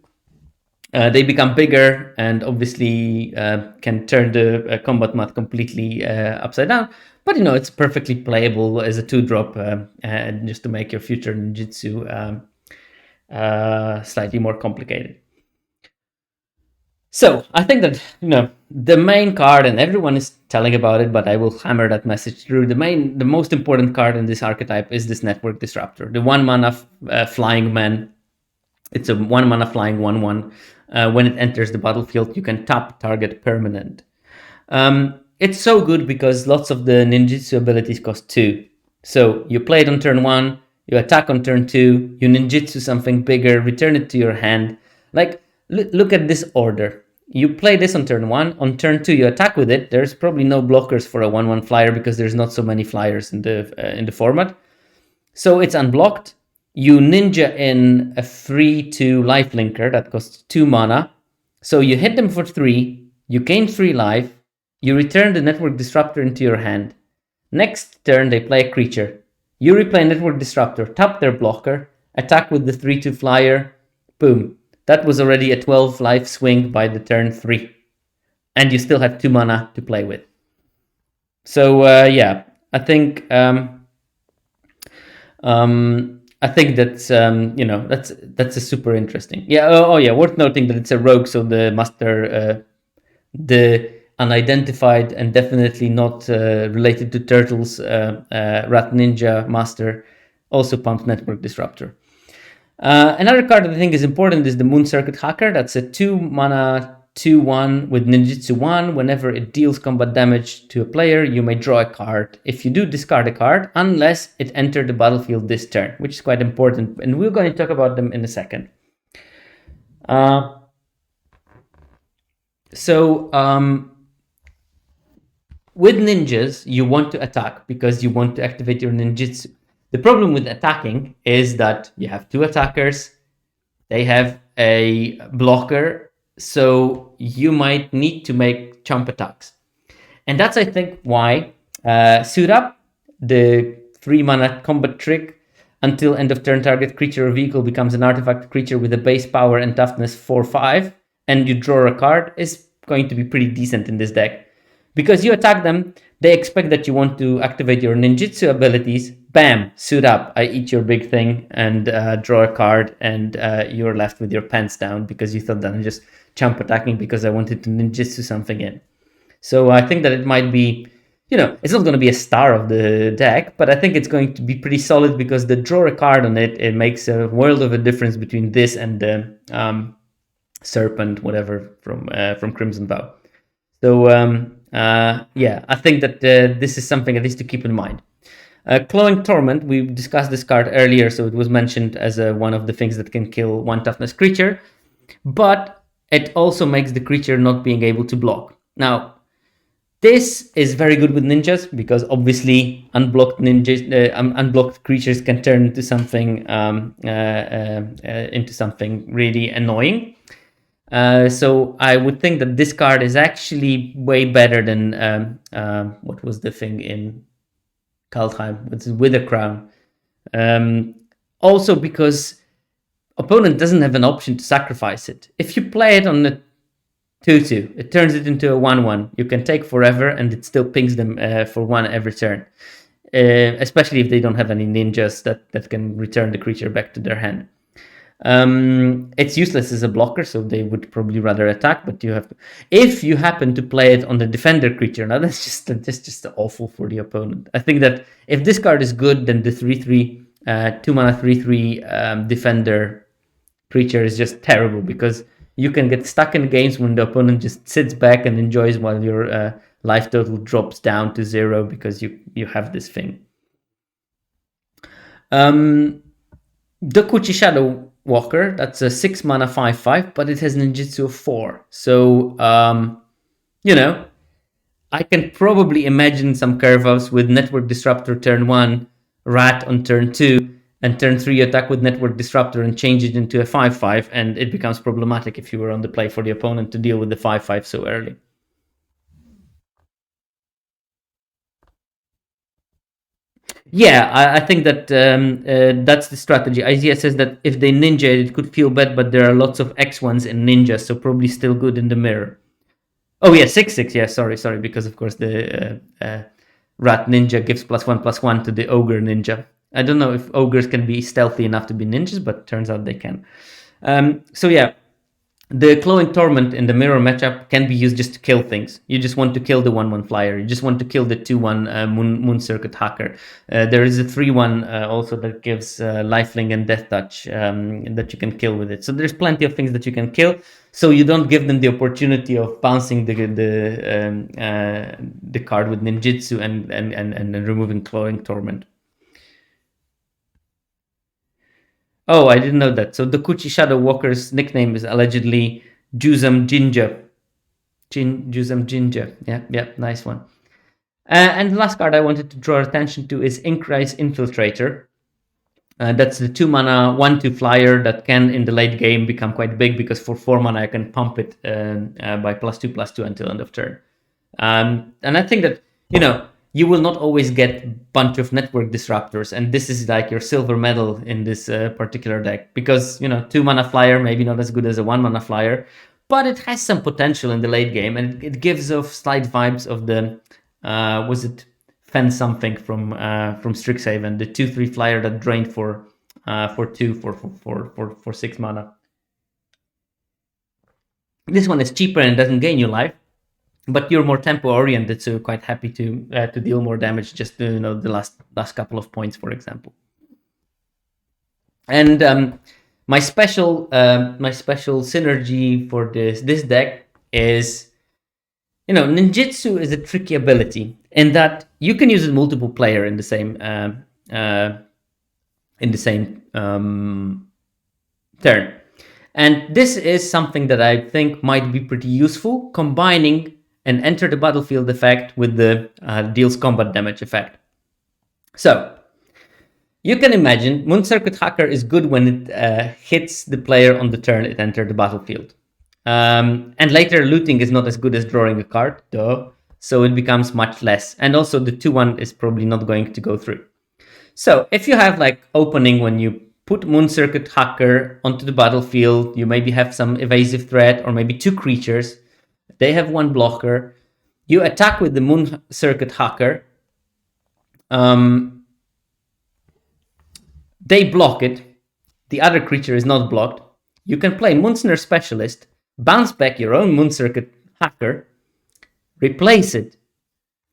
they become bigger and obviously can turn the combat math completely upside down. But it's perfectly playable as a 2-drop just to make your future ninjutsu slightly more complicated. So I think that the main card, and everyone is telling about it, but I will hammer that message through. The most important card in this archetype is this Network Disruptor, the 1-mana flying man. It's a 1-mana flying 1/1. When it enters the battlefield, you can tap target permanent. It's so good because lots of the ninjutsu abilities cost 2. So you play it on turn 1, you attack on turn 2, you ninjutsu something bigger, return it to your hand. Like, look at this order. You play this on turn 1, on turn 2 you attack with it. There's probably no blockers for a 1/1 flyer because there's not so many flyers in the format. So it's unblocked. You ninja in a 3/2 lifelinker that costs 2 mana. So you hit them for 3, you gain 3 life, you return the Network Disruptor into your hand. Next turn they play a creature. You replay Network Disruptor, tap their blocker, attack with the 3/2 flyer, boom. That was already a 12 life swing by the turn 3. And you still have 2 mana to play with. So yeah, I think that's a super interesting. Yeah. Oh yeah. Worth noting that it's a rogue, so the master, the unidentified and definitely not related to turtles rat ninja master also pumps Network Disruptor. Another card that I think is important is the Moon Circuit Hacker. That's a 2-mana 2/1 with ninjutsu 1. Whenever it deals combat damage to a player, you may draw a card. If you do, discard a card unless it entered the battlefield this turn, which is quite important, and we're going to talk about them in a second. With ninjas, you want to attack because you want to activate your ninjutsu. The problem with attacking is that you have 2 attackers, they have a blocker, so you might need to make chump attacks. And that's, I think, why Suit Up, the 3-mana combat trick, until end of turn target creature or vehicle becomes an artifact creature with a base power and toughness 4/5, and you draw a card, is going to be pretty decent in this deck. Because you attack them, they expect that you want to activate your ninjutsu abilities. Bam, Suit Up, I eat your big thing and draw a card, and you're left with your pants down because you thought that I'm just chump attacking because I wanted to ninjutsu something in. So I think that it might be, it's not going to be a star of the deck, but I think it's going to be pretty solid because the draw a card on it makes a world of a difference between this and the Serpent, whatever, from Crimson Vow. So yeah, I think that this is something at least to keep in mind. Clawing Torment, we discussed this card earlier, so it was mentioned as one of the things that can kill 1 toughness creature, but it also makes the creature not being able to block. Now, this is very good with ninjas because obviously unblocked creatures can turn into something really annoying. So I would think that this card is actually way better than what was the thing in Kaldheim, which is Wither Crown. Also because opponent doesn't have an option to sacrifice it. If you play it on the 2/2. It turns it into a 1/1. You can take forever, and it still pings them for 1 every turn. Especially if they don't have any ninjas that can return the creature back to their hand. It's useless as a blocker, so they would probably rather attack. But you have to, if you happen to play it on the defender creature, now that's just awful for the opponent. I think that if this card is good, then the 3/3 2-mana 3/3 defender creature is just terrible, because you can get stuck in games when the opponent just sits back and enjoys while your life total drops down to 0 because you have this thing. Dokuchi Shadow Walker, that's a 6-mana 5/5, but it has ninjutsu of 4. So, I can probably imagine some curve-ups with Network Disruptor turn 1, Rat on turn 2, and turn 3 attack with Network Disruptor and change it into a 5/5, and it becomes problematic if you were on the play for the opponent to deal with the 5/5 so early. Yeah, I think that that's the strategy. Isaiah says that if they ninja, it could feel bad, but there are lots of X1s in ninja, so probably still good in the mirror. Oh yeah, 6/6. Yeah, sorry, because of course the rat ninja gives +1/+1 to the ogre ninja. I don't know if ogres can be stealthy enough to be ninjas, but turns out they can. So yeah, the Glowing Torment in the mirror matchup can be used just to kill things. You just want to kill the 1/1 flyer. You just want to kill the 2/1 Moon Circuit Hacker. There is a 3/1 also that gives Lifelink and Death Touch that you can kill with it. So there's plenty of things that you can kill. So you don't give them the opportunity of bouncing the card with ninjutsu and removing Glowing Torment. Oh, I didn't know that. So the Kuchi Shadow Walker's nickname is allegedly Juzam Jinja. Juzam Jinja. Yeah, nice one. And the last card I wanted to draw attention to is Inkrise Infiltrator. That's the 2-mana 1/2 flyer that can, in the late game, become quite big, because for 4 mana I can pump it by +2/+2 until end of turn. And I think that, you will not always get a bunch of network disruptors, and this is like your silver medal in this particular deck, because 2-mana flyer maybe not as good as a 1-mana flyer, but it has some potential in the late game, and it gives off slight vibes of the was it Fen something from Strixhaven, the 2/3 flyer that drained for 2 for 6 mana. This one is cheaper and doesn't gain you life, but you're more tempo oriented, so quite happy to deal more damage, just the last couple of points, for example. And my special synergy for this deck is, ninjutsu is a tricky ability in that you can use it multiple player in the same turn. And this is something that I think might be pretty useful, combining an enter the battlefield effect with the deals combat damage effect. So you can imagine Moon Circuit Hacker is good when it hits the player on the turn it entered the battlefield. And later looting is not as good as drawing a card, though, so it becomes much less. And also the 2/1 is probably not going to go through. So if you have like opening when you put Moon Circuit Hacker onto the battlefield, you maybe have some evasive threat or maybe 2 creatures. They have 1 blocker. You attack with the Moon Circuit Hacker. They block it. The other creature is not blocked. You can play Moonsnare Specialist, bounce back your own Moon Circuit Hacker, replace it.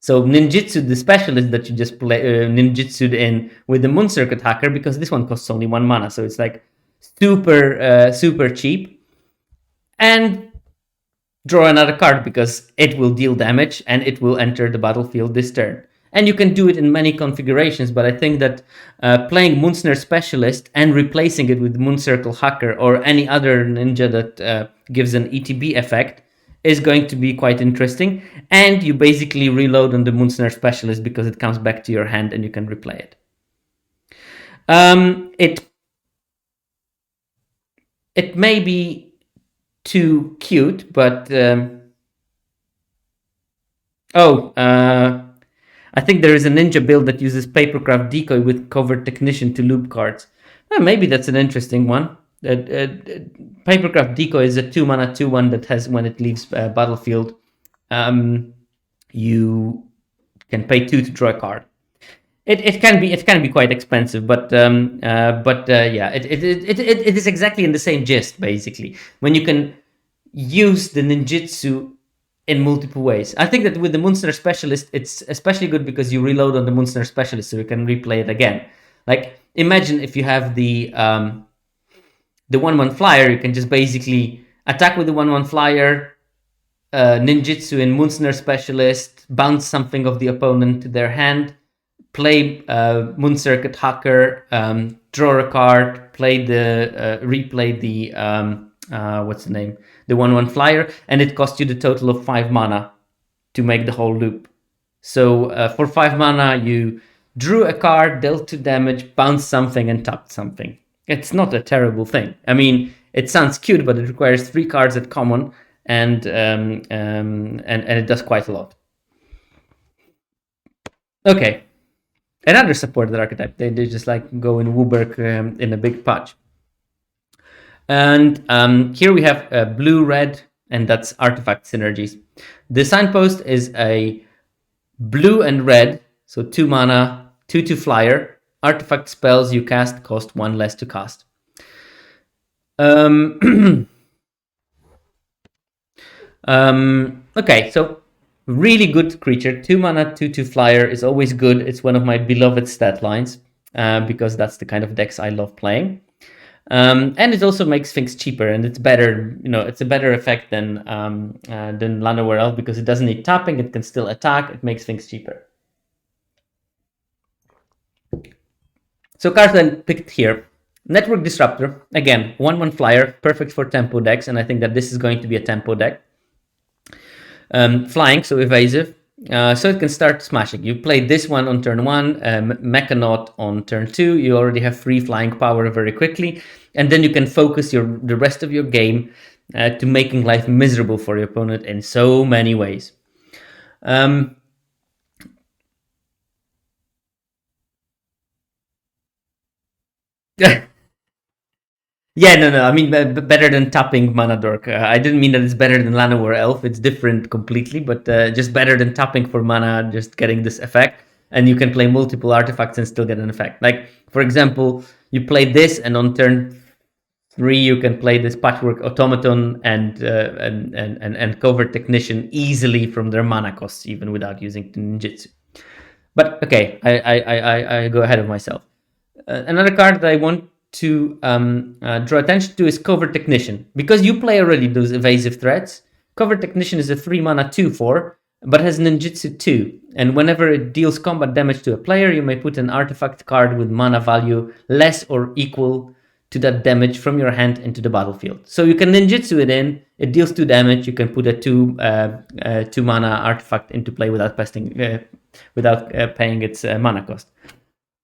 So ninjutsu the specialist that you just play ninjutsu'd in with the Moon Circuit Hacker, because this one costs only 1 mana, so it's like super cheap. And draw another card, because it will deal damage and it will enter the battlefield this turn. And you can do it in many configurations, but I think that playing Moonsnare Specialist and replacing it with Moon Circle Hacker or any other ninja that gives an ETB effect is going to be quite interesting. And you basically reload on the Moonsnare Specialist because it comes back to your hand and you can replay it. It may be too cute, but I think there is a ninja build that uses Papercraft Decoy with Covert Technician to loop cards. Maybe that's an interesting one. Papercraft Decoy is a 2-mana 2/1 that has, when it leaves battlefield, you can pay 2 to draw a card. It can be quite expensive, but yeah, it is exactly in the same gist, basically, when you can use the ninjutsu in multiple ways. I think that with the Moonsnare Specialist, it's especially good because you reload on the Moonsnare Specialist, so you can replay it again. Like, imagine if you have the 1/1 flyer, you can just basically attack with the 1/1 flyer, ninjutsu in Moonsnare Specialist, bounce something of the opponent to their hand, play Moon Circuit Hacker, draw a card, replay the what's the name? The 1/1 flyer, and it costs you the total of 5 mana to make the whole loop. So for 5 mana, you drew a card, dealt 2 damage, bounced something, and tapped something. It's not a terrible thing. I mean, it sounds cute, but it requires 3 cards at common, and it does quite a lot. Okay. Another supported archetype. They just like go in Wooberg in a big patch. And here we have blue-red, and that's artifact synergies. The signpost is a blue and red, so 2 mana, 2/2 flyer. Artifact spells you cast cost 1 less to cast. Okay, so really good creature. 2 mana, 2/2 flyer is always good. It's one of my beloved stat lines because that's the kind of decks I love playing. And it also makes things cheaper, and it's better. It's a better effect than Llanowar Elf because it doesn't need tapping. It can still attack. It makes things cheaper. So cards I picked here. Network Disruptor, again, 1/1 flyer, perfect for tempo decks, and I think that this is going to be a tempo deck. Flying, so evasive, so it can start smashing. You play this one on turn 1, Mechanaut on turn 2, you already have free flying power very quickly, and then you can focus the rest of your game to making life miserable for your opponent in so many ways. Yeah, no, I mean, better than tapping Mana Dork. I didn't mean that it's better than Llanowar Elf. It's different completely, but just better than tapping for mana, just getting this effect. And you can play multiple artifacts and still get an effect. Like, for example, you play this, and on turn 3, you can play this Patchwork Automaton and Covert Technician easily from their mana costs, even without using ninjutsu. But okay, I go ahead of myself. Another card that I want to draw attention to is Covert Technician. Because you play already those evasive threats, Covert Technician is a 3 mana 2/4, but has ninjutsu 2. And whenever it deals combat damage to a player, you may put an artifact card with mana value less or equal to that damage from your hand into the battlefield. So you can ninjutsu it in, it deals 2 damage, you can put a 2 mana artifact into play without paying its mana cost.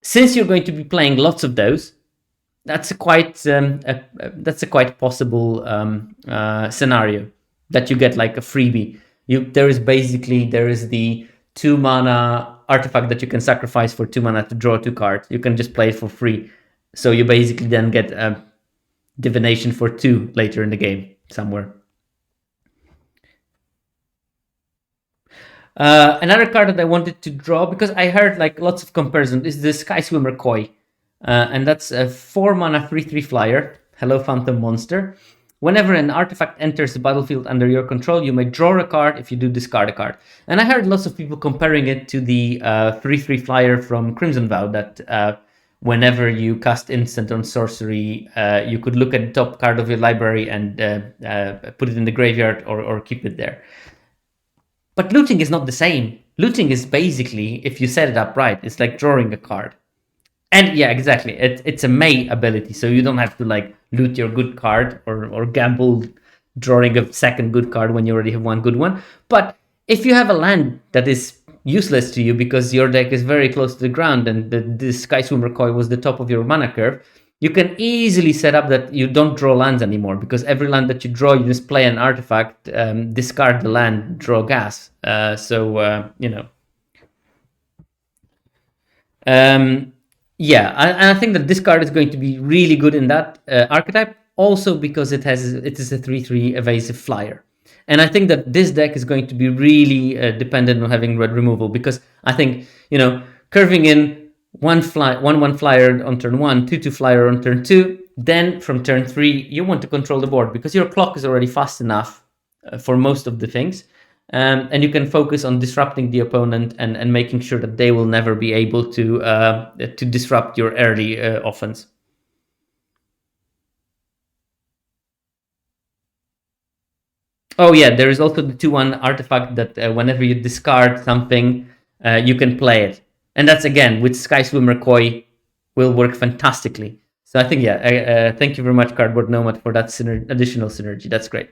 Since you're going to be playing lots of those, that's a quite possible scenario that you get like a freebie. There is the 2 mana artifact that you can sacrifice for 2 mana to draw 2 cards. You can just play it for free. So you basically then get divination for 2 later in the game somewhere. Another card that I wanted to draw, because I heard like lots of comparison, is the Sky Swimmer Koi. And that's a 4 mana 3/3 flyer. Hello, Phantom Monster. Whenever an artifact enters the battlefield under your control, you may draw a card. If you do, discard a card. And I heard lots of people comparing it to the 3/3 flyer from Crimson Vow that whenever you cast instant on sorcery, you could look at the top card of your library and put it in the graveyard or keep it there. But looting is not the same. Looting is basically, if you set it up right, it's like drawing a card. And yeah, exactly. It's a May ability, so you don't have to like loot your good card or gamble drawing a second good card when you already have one good one. But if you have a land that is useless to you because your deck is very close to the ground and the Sky Swimmer Koi was the top of your mana curve, you can easily set up that you don't draw lands anymore, because every land that you draw, you just play an artifact, discard the land, draw gas. Yeah, I think that this card is going to be really good in that archetype. also because it is a 3/3 evasive flyer. And I think that this deck is going to be really dependent on having red removal, because I think, curving in one flyer on turn 1, 2/2 flyer on turn 2, then from turn 3 you want to control the board because your clock is already fast enough for most of the things. And you can focus on disrupting the opponent and making sure that they will never be able to disrupt your early offense. Oh yeah, there is also the 2/1 artifact that whenever you discard something, you can play it. And that's, again, with Sky Swimmer Koi, will work fantastically. So I think, thank you very much, Cardboard Nomad, for that additional synergy. That's great.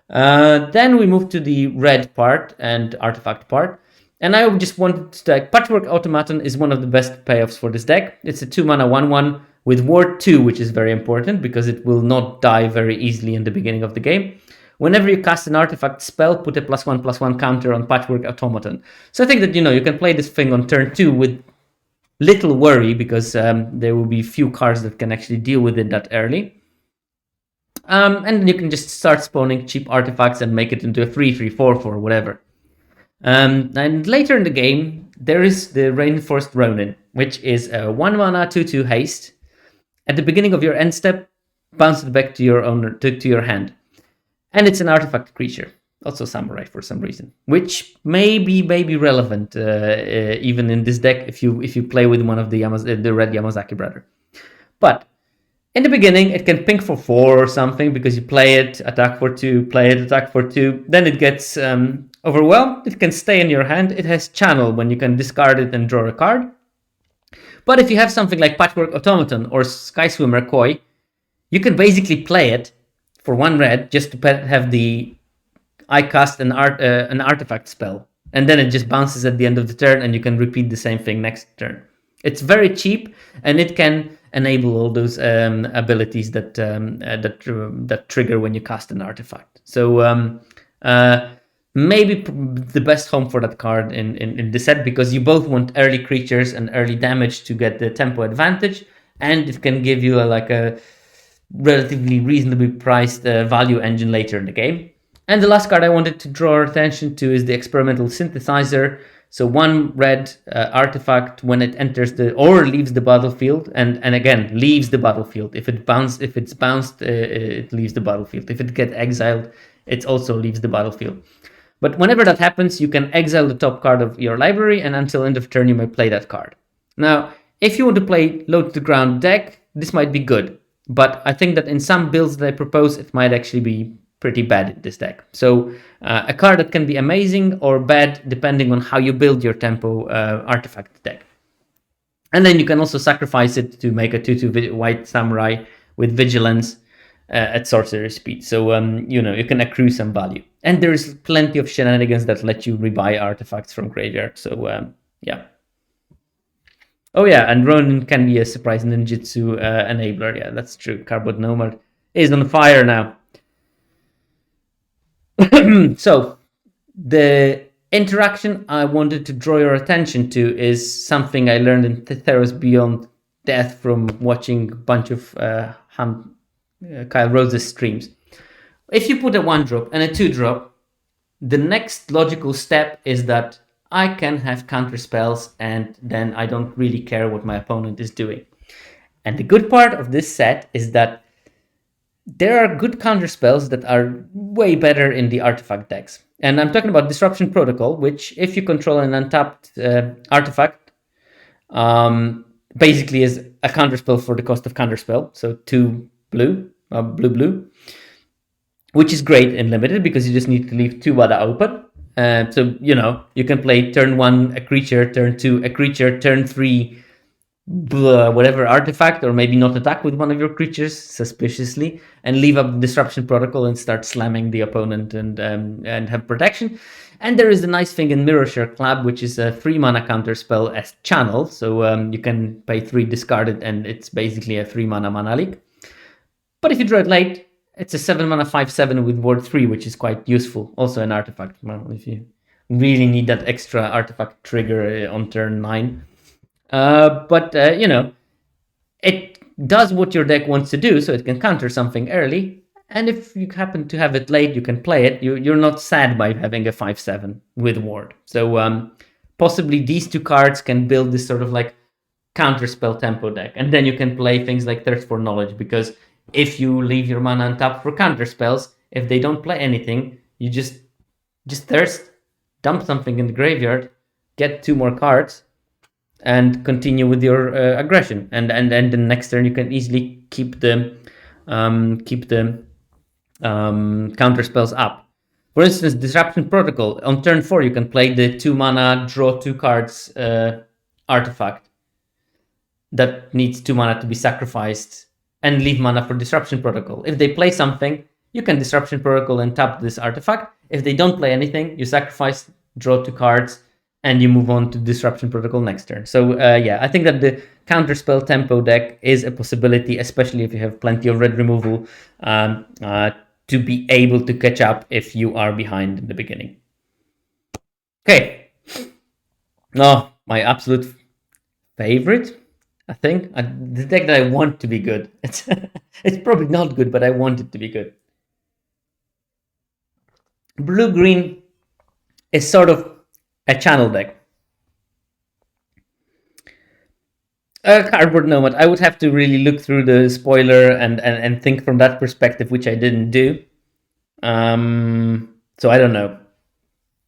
Then we move to the red part and artifact part. And I just wanted to like, Patchwork Automaton is one of the best payoffs for this deck. It's a 2-mana 1/1 with Ward 2, which is very important because it will not die very easily in the beginning of the game. Whenever you cast an artifact spell, put a +1/+1 counter on Patchwork Automaton. So I think that, you can play this thing on turn 2 with little worry because there will be few cards that can actually deal with it that early. And you can just start spawning cheap artifacts and make it into a 3/3/4/4, whatever. And later in the game, there is the Reinforced Ronin, which is a 1-mana 2/2 haste. At the beginning of your end step, bounce it back to your owner to your hand. And it's an artifact creature, also samurai for some reason, which may be relevant even in this deck if you play with one of the red Yamazaki brother. But in the beginning, it can pink for 4 or something because you play it, attack for 2, play it, attack for 2. Then it gets overwhelmed. It can stay in your hand. It has channel when you can discard it and draw a card. But if you have something like Patchwork Automaton or Sky Swimmer Koi, you can basically play it for 1 red just to have the I cast an artifact spell. And then it just bounces at the end of the turn and you can repeat the same thing next turn. It's very cheap and it can enable all those abilities that trigger when you cast an artifact. So maybe the best home for that card in the set, because you both want early creatures and early damage to get the tempo advantage, and it can give you a relatively reasonably priced value engine later in the game. And the last card I wanted to draw our attention to is the Experimental Synthesizer. So 1 red artifact when it enters or leaves the battlefield, and again leaves the battlefield. If it's bounced, it leaves the battlefield. If it gets exiled, it also leaves the battlefield. But whenever that happens, you can exile the top card of your library, and until end of turn you may play that card. Now, if you want to play low to the ground deck, this might be good. But I think that in some builds that I propose, it might actually be pretty bad in this deck. So a card that can be amazing or bad depending on how you build your tempo artifact deck. And then you can also sacrifice it to make a 2/2 white samurai with vigilance at sorcery speed. So you can accrue some value. And there's plenty of shenanigans that let you rebuy artifacts from graveyard. So yeah. Oh yeah, and Ronin can be a surprise ninjutsu enabler. Yeah, that's true. Cardboard Nomad is on fire now. So the interaction I wanted to draw your attention to is something I learned in Theros Beyond Death from watching a bunch of Kyle Rose's streams. If you put a 1-drop and a 2-drop, the next logical step is that I can have counter spells and then I don't really care what my opponent is doing. And the good part of this set is that there are good counter spells that are way better in the artifact decks. And I'm talking about Disruption Protocol, which if you control an untapped artifact, basically is a counter spell for the cost of counter spell. So 2 blue, blue, which is great in limited because you just need to leave 2 mana open. So, you can play turn 1 a creature, turn 2 a creature, turn 3 whatever artifact, or maybe not attack with one of your creatures suspiciously, and leave up Disruption Protocol and start slamming the opponent and have protection. And there is a nice thing in Mirror Share Club, which is a 3 mana counter spell as channel. So you can pay 3 discarded, and it's basically a 3 mana leak. But if you draw it late, it's a 7 mana 5/7 with Ward 3, which is quite useful. Also an artifact. Well, if you really need that extra artifact trigger on turn 9. But it does what your deck wants to do, so it can counter something early. And if you happen to have it late, you can play it. You're not sad by having a 5/7 with ward. So possibly these two cards can build this sort of like counterspell tempo deck, and then you can play things like Thirst for Knowledge, because if you leave your mana untapped for counterspells, if they don't play anything, you just thirst, dump something in the graveyard, get 2 more cards, and continue with your aggression. And the next turn you can easily keep the counter spells up. For instance, Disruption Protocol. On turn 4, you can play the 2 mana, draw 2 cards artifact that needs 2 mana to be sacrificed and leave mana for Disruption Protocol. If they play something, you can Disruption Protocol and tap this artifact. If they don't play anything, you sacrifice, draw 2 cards, and you move on to Disruption Protocol next turn. So yeah, I think that the counterspell tempo deck is a possibility, especially if you have plenty of red removal, to be able to catch up if you are behind in the beginning. Okay. No, my absolute favorite, I think, the deck that I want to be good. It's probably not good, but I want it to be good. Blue-green is sort of a channel deck. Cardboard Nomad. I would have to really look through the spoiler and think from that perspective, which I didn't do. So I don't know.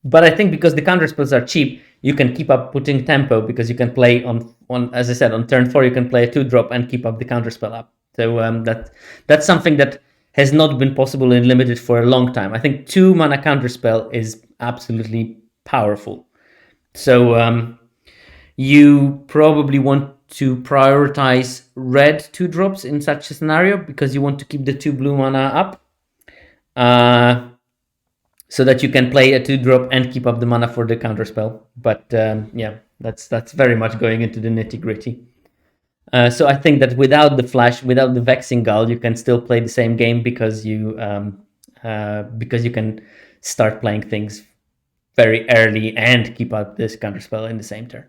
But I think because the counterspells are cheap, you can keep up putting tempo, because you can play on as I said, on turn 4 you can play a 2-drop and keep up the counterspell up. So that's something that has not been possible in Limited for a long time. I think 2 mana counterspell is absolutely powerful. So you probably want to prioritize red 2-drops in such a scenario, because you want to keep the 2 blue mana up, so that you can play a 2-drop and keep up the mana for the counterspell. But yeah, that's very much going into the nitty-gritty. So I think that without the flash, without the Vexing Gull, you can still play the same game, because you can start playing things very early and keep up this counterspell in the same turn.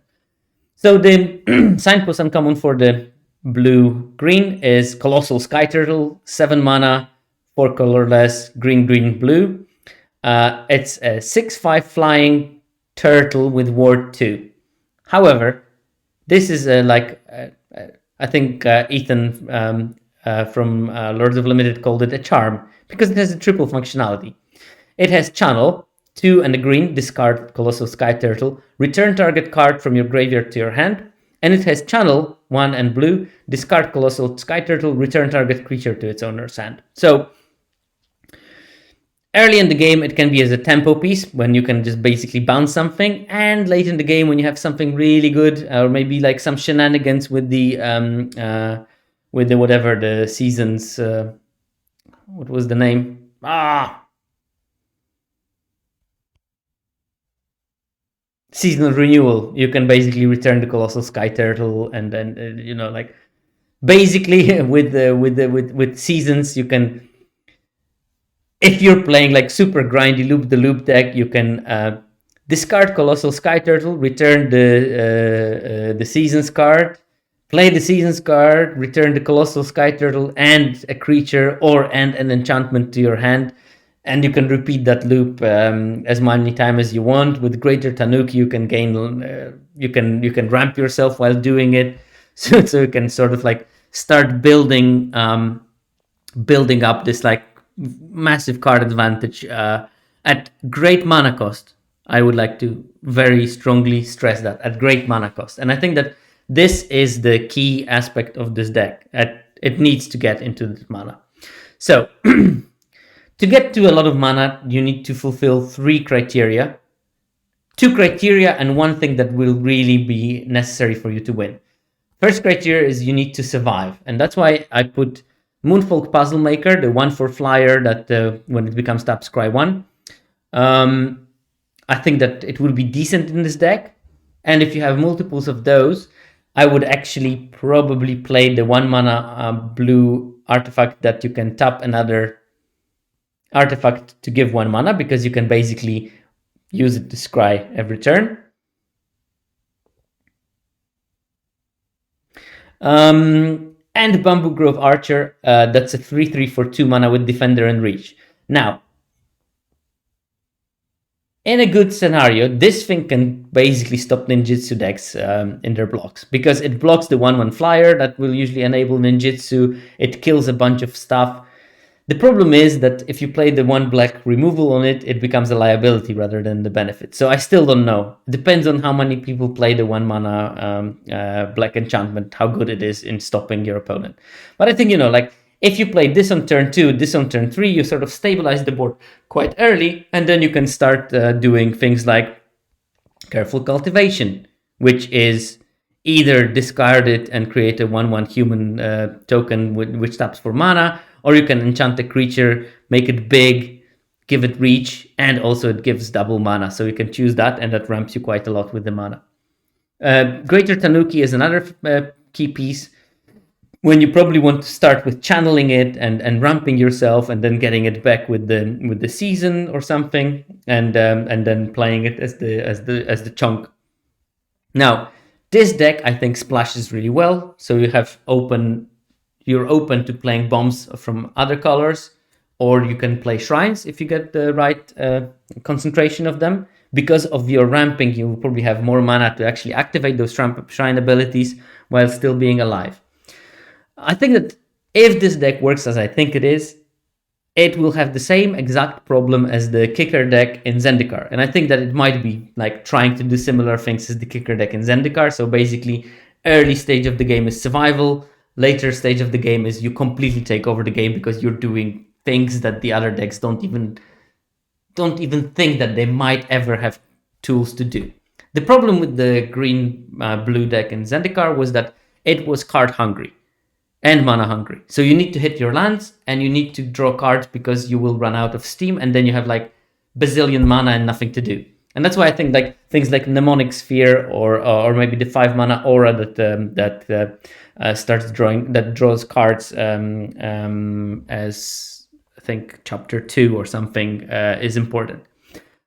So the signpost uncommon for the blue-green is Colossal Sky Turtle, 7 mana, 4 colorless, green, blue. It's a 6/5 flying turtle with ward 2. However, this is I think Ethan from Lords of Limited called it a charm, because it has a triple functionality. It has channel, 2 and a green, discard Colossal Sky Turtle, return target card from your graveyard to your hand, and it has channel, 1 and blue, discard Colossal Sky Turtle, return target creature to its owner's hand. So early in the game, it can be as a tempo piece, when you can just basically bounce something, and late in the game, when you have something really good, or maybe like some shenanigans with the whatever the seasons, what was the name? Seasonal renewal. You can basically return the Colossal Sky Turtle, and then like basically with seasons, you can. If you're playing like super grindy loop the loop deck, you can discard Colossal Sky Turtle, return the seasons card, play the seasons card, return the Colossal Sky Turtle and a creature and an enchantment to your hand, and you can repeat that loop as many times as you want. With Greater Tanuki, you can gain, you can ramp yourself while doing it, so you can sort of like start building up this like massive card advantage at great mana cost. I would like to very strongly stress that, at great mana cost. And I think that this is the key aspect of this deck. It needs to get into the mana. So to get to a lot of mana, you need to fulfill 3 criteria. 2 criteria and 1 thing that will really be necessary for you to win. First criteria is you need to survive. And that's why I put Moonfolk Puzzle Maker, the 1/4 flyer that when it becomes tap scry 1. I think that it will be decent in this deck. And if you have multiples of those, I would actually probably play the 1 mana blue artifact that you can tap another artifact to give 1 mana, because you can basically use it to scry every turn. and Bamboo Grove Archer. That's a 3/3 for 2 mana with Defender and Reach. Now, in a good scenario, this thing can basically stop ninjutsu decks in their blocks, because it blocks the 1/1 flyer that will usually enable ninjutsu. It kills a bunch of stuff. The problem is that if you play the 1 black removal on it, it becomes a liability rather than the benefit. So I still don't know. It depends on how many people play the 1 mana black enchantment, how good it is in stopping your opponent. But I think, like, if you play this on turn 2, this on turn 3, you sort of stabilize the board quite early, and then you can start doing things like Careful Cultivation, which is either discard it and create a 1/1 human token which taps for mana, or you can enchant a creature, make it big, give it reach, and also it gives double mana. So you can choose that, and that ramps you quite a lot with the mana. Greater Tanuki is another key piece. When you probably want to start with channeling it and ramping yourself, and then getting it back with the season or something, and then playing it as the chunk. Now, this deck I think splashes really well. So you're open to playing bombs from other colors, or you can play shrines if you get the right concentration of them. Because of your ramping, you will probably have more mana to actually activate those shrine abilities while still being alive. I think that if this deck works as I think it is, it will have the same exact problem as the kicker deck in Zendikar. And I think that it might be like trying to do similar things as the kicker deck in Zendikar. So basically, early stage of the game is survival, later stage of the game is you completely take over the game because you're doing things that the other decks don't even think that they might ever have tools to do. The problem with the green blue deck in Zendikar was that it was card hungry and mana hungry. So you need to hit your lands and you need to draw cards because you will run out of steam, and then you have like bazillion mana and nothing to do. And that's why I think like things like Mnemonic Sphere or maybe the 5 mana aura that draws cards as I think chapter 2 or something is important.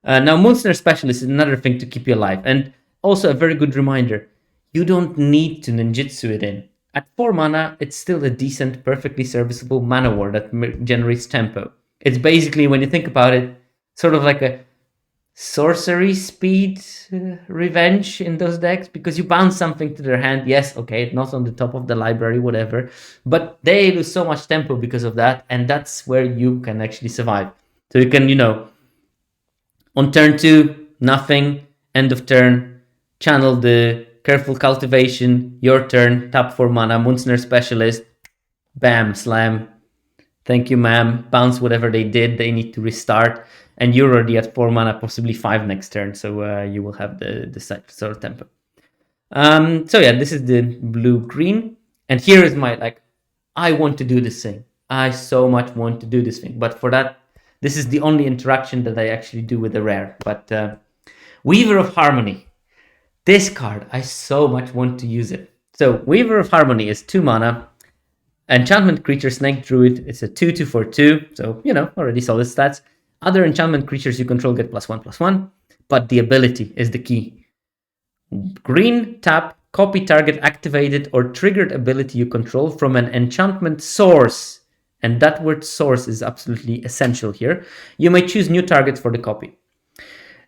Now, Moonsnare Specialist is another thing to keep you alive, and also a very good reminder: you don't need to ninjutsu it in. At 4 mana, it's still a decent, perfectly serviceable mana war that generates tempo. It's basically, when you think about it, sort of like a sorcery speed revenge in those decks, because you bounce something to their hand. Yes, okay, it's not on the top of the library, whatever, but they lose so much tempo because of that, and that's where you can actually survive. So you can, on turn 2, nothing, end of turn, channel the Careful Cultivation, your turn, tap 4 mana, Moonsnare Specialist, bam, slam, thank you ma'am, bounce whatever they did, they need to restart, and you're already at 4 mana, possibly 5 next turn, so you will have the sort of tempo. So yeah, this is the blue-green, and here is my, I want to do this thing. I so much want to do this thing, but for that, this is the only interaction that I actually do with the rare. But Weaver of Harmony. This card, I so much want to use it. So Weaver of Harmony is 2 mana. Enchantment creature, Snake Druid. It's a 2/2 for 2. So, already solid stats. Other enchantment creatures you control get +1/+1. But the ability is the key. Green, tap, copy target activated or triggered ability you control from an enchantment source. And that word source is absolutely essential here. You may choose new targets for the copy.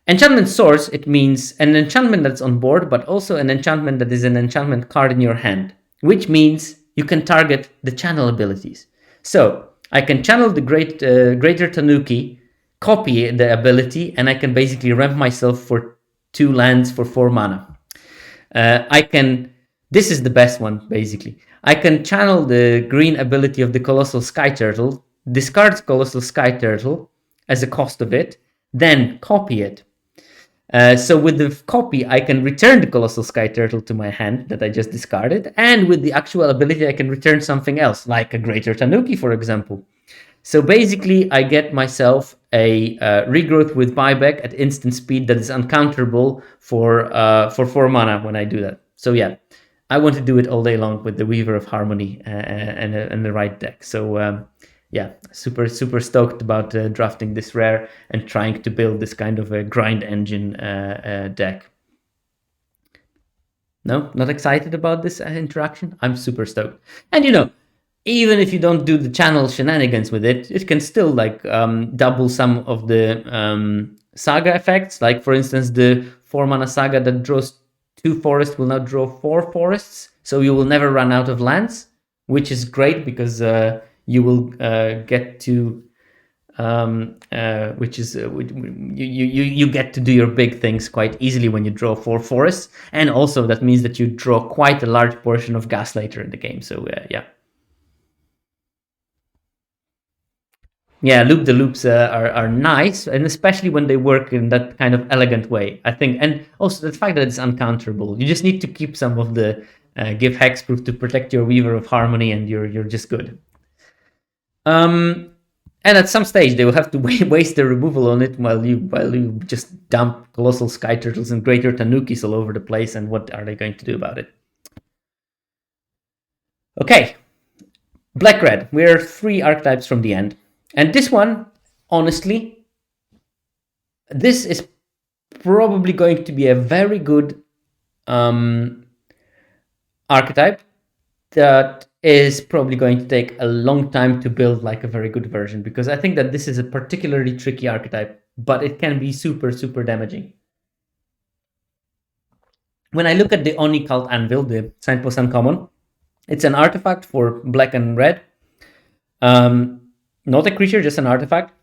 Enchantment source, it means an enchantment that's on board, but also an enchantment that is an enchantment card in your hand, which means you can target the channel abilities. So I can channel the Greater Tanuki, copy the ability, and I can basically ramp myself for 2 lands for 4 mana. This is the best one, basically. I can channel the green ability of the Colossal Sky Turtle, discard Colossal Sky Turtle as a cost of it, then copy it. So with the copy, I can return the Colossal Sky Turtle to my hand that I just discarded, and with the actual ability, I can return something else, like a Greater Tanuki, for example. So basically, I get myself a regrowth with buyback at instant speed that is uncounterable for 4 mana when I do that. So yeah, I want to do it all day long with the Weaver of Harmony and the right deck. So yeah, super stoked about drafting this rare and trying to build this kind of a grind engine deck. No, not excited about this interaction? I'm super stoked. And even if you don't do the channel shenanigans with it, it can still like double some of the saga effects. Like for instance, the 4-mana saga that draws 2 forests will now draw 4 forests. So you will never run out of lands, which is great because you will get to you get to do your big things quite easily when you draw 4 forests, and also that means that you draw quite a large portion of gas later in the game. So loop the loops are nice, and especially when they work in that kind of elegant way, I think. And also the fact that it's uncounterable, you just need to keep some of the give hexproof to protect your Weaver of Harmony, and you're just good. And at some stage, they will have to waste the removal on it while you just dump Colossal Sky Turtles and Greater Tanukis all over the place. And what are they going to do about it? Okay, Black-Red. We're 3 archetypes from the end. And this one, honestly, this is probably going to be a very good archetype that is probably going to take a long time to build like a very good version, because I think that this is a particularly tricky archetype, but it can be super, super damaging. When I look at the Oni Cult Anvil, the Signpost Uncommon, it's an artifact for black and red. Not a creature, just an artifact.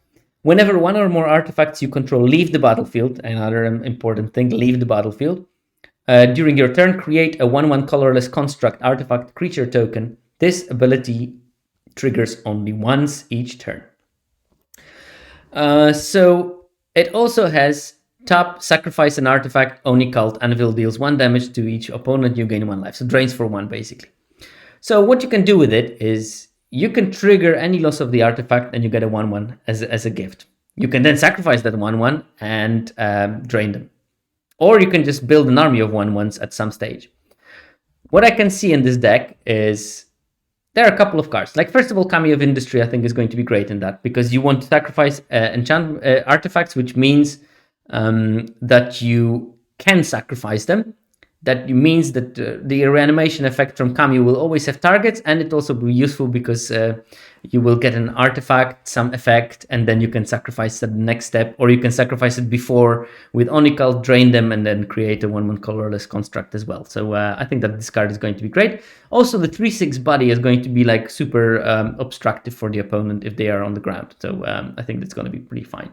Whenever 1 or more artifacts you control leave the battlefield, another important thing, leave the battlefield, during your turn, create a 1/1 colorless construct artifact creature token. This ability triggers only once each turn. So it also has tap, sacrifice an artifact, Oni Cult Anvil deals 1 damage to each opponent, you gain 1 life. So drains for 1 basically. So what you can do with it is you can trigger any loss of the artifact and you get a 1/1 as a gift. You can then sacrifice that 1/1 and drain them. Or you can just build an army of 1/1s at some stage. What I can see in this deck is there are a couple of cards. Like, first of all, Kami of Industry, I think, is going to be great in that, because you want to sacrifice artifacts, which means that you can sacrifice them. That means that the reanimation effect from Kami will always have targets, and it also will be useful because you will get an artifact, some effect, and then you can sacrifice at the next step, or you can sacrifice it before with Onical, drain them, and then create a 1/1 colorless construct as well. So I think that this card is going to be great. Also, the 3/6 body is going to be like super obstructive for the opponent if they are on the ground. So I think that's going to be pretty fine.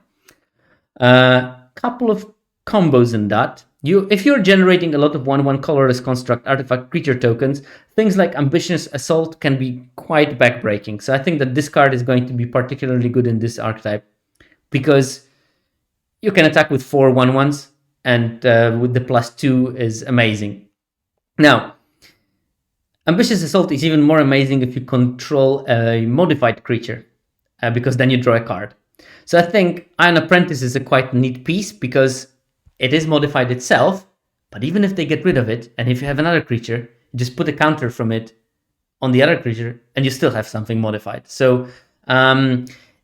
Couple of combos in that. If you're generating a lot of 1/1 colorless construct artifact creature tokens, things like Ambitious Assault can be quite backbreaking. So I think that this card is going to be particularly good in this archetype, because you can attack with 4 1/1s, and with the +2 is amazing. Now, Ambitious Assault is even more amazing if you control a modified creature, because then you draw a card. So I think Iron Apprentice is a quite neat piece, because it is modified itself, but even if they get rid of it, and if you have another creature, you just put a counter from it on the other creature, and you still have something modified. So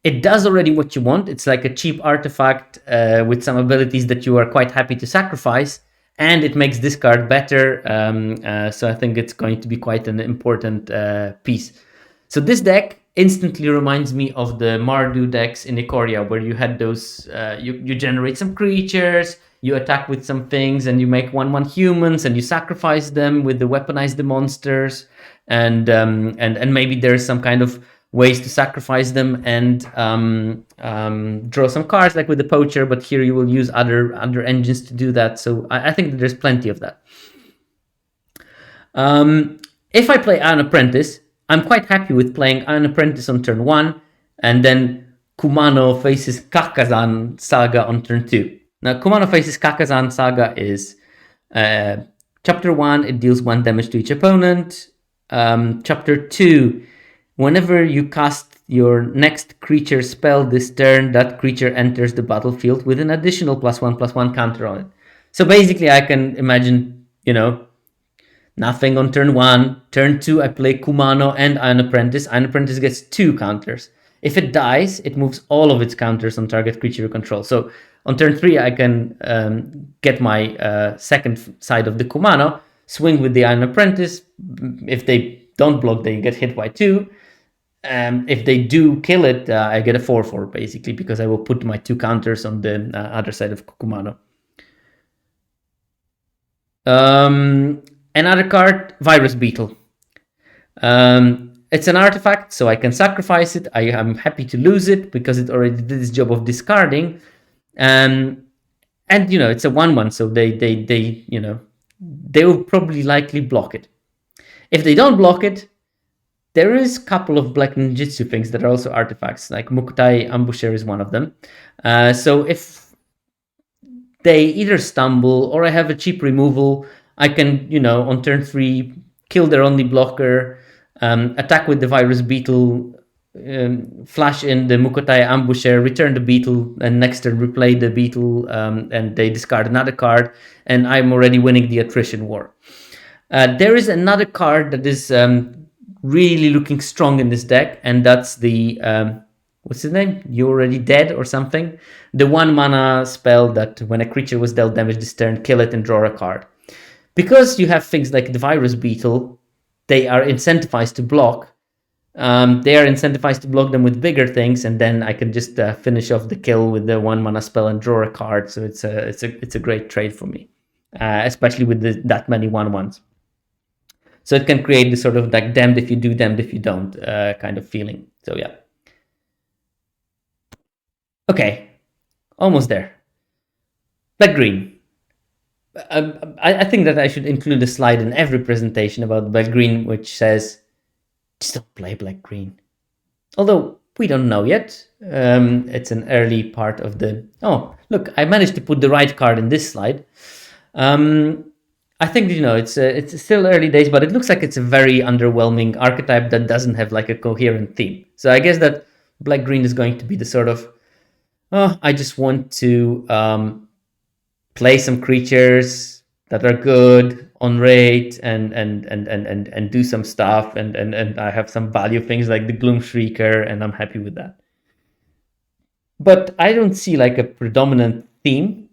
it does already what you want. It's like a cheap artifact with some abilities that you are quite happy to sacrifice, and it makes this card better. So I think it's going to be quite an important piece. So this deck instantly reminds me of the Mardu decks in Ikoria, where you had those, you generate some creatures, you attack with some things, and you make 1/1 humans, and you sacrifice them with the weaponize the monsters, and maybe there's some kind of ways to sacrifice them and draw some cards, like with the Poacher. But here you will use other engines to do that. So I think that there's plenty of that. If I play Iron Apprentice, I'm quite happy with playing Iron Apprentice on turn 1, and then Kumano faces Kakazan Saga on turn 2. Now, Kumano faces Kakazan Saga is Chapter 1, it deals 1 damage to each opponent. Chapter 2, whenever you cast your next creature spell this turn, that creature enters the battlefield with an additional +1/+1 counter on it. So basically, I can imagine, nothing on turn 1. Turn 2, I play Kumano and Iron Apprentice. Iron Apprentice gets 2 counters. If it dies, it moves all of its counters on target creature you control. So on turn 3, I can get my second side of the Kumano. swing with the Iron Apprentice. If they don't block, they get hit by 2. If they do kill it, I get a 4/4 basically, because I will put my 2 counters on the other side of Kokumano. Another card, Virus Beetle. It's an artifact, so I can sacrifice it. I am happy to lose it because it already did its job of discarding. And it's a 1/1, so they will probably likely block it. If they don't block it, there is a couple of black ninjutsu things that are also artifacts, like Mukutai Ambusher is one of them. So if they either stumble or I have a cheap removal, I can, on turn 3, kill their only blocker, attack with the Virus Beetle, flash in the Mukotai Ambusher, return the Beetle, and next turn replay the Beetle, and they discard another card, and I'm already winning the attrition war. There is another card that is really looking strong in this deck, and that's the what's his name? You're Already Dead or something. The 1 mana spell that when a creature was dealt damage this turn, kill it and draw a card. Because you have things like the Virus Beetle, they are incentivized to block. They are incentivized to block them with bigger things, and then I can just finish off the kill with the 1 mana spell and draw a card. So it's a great trade for me, especially with that many 1/1s. So it can create this sort of like damned if you do, damned if you don't kind of feeling. So yeah. Okay, almost there. Black green. I think that I should include a slide in every presentation about black green, which says, just don't play black green. Although we don't know yet. It's an early part of the... Oh, look, I managed to put the right card in this slide. I think, it's still early days, but it looks like it's a very underwhelming archetype that doesn't have like a coherent theme. So I guess that black green is going to be the sort of, I just want to play some creatures that are good on rate and do some stuff, and I have some value things like the Gloom Shrieker, and I'm happy with that. But I don't see like a predominant theme.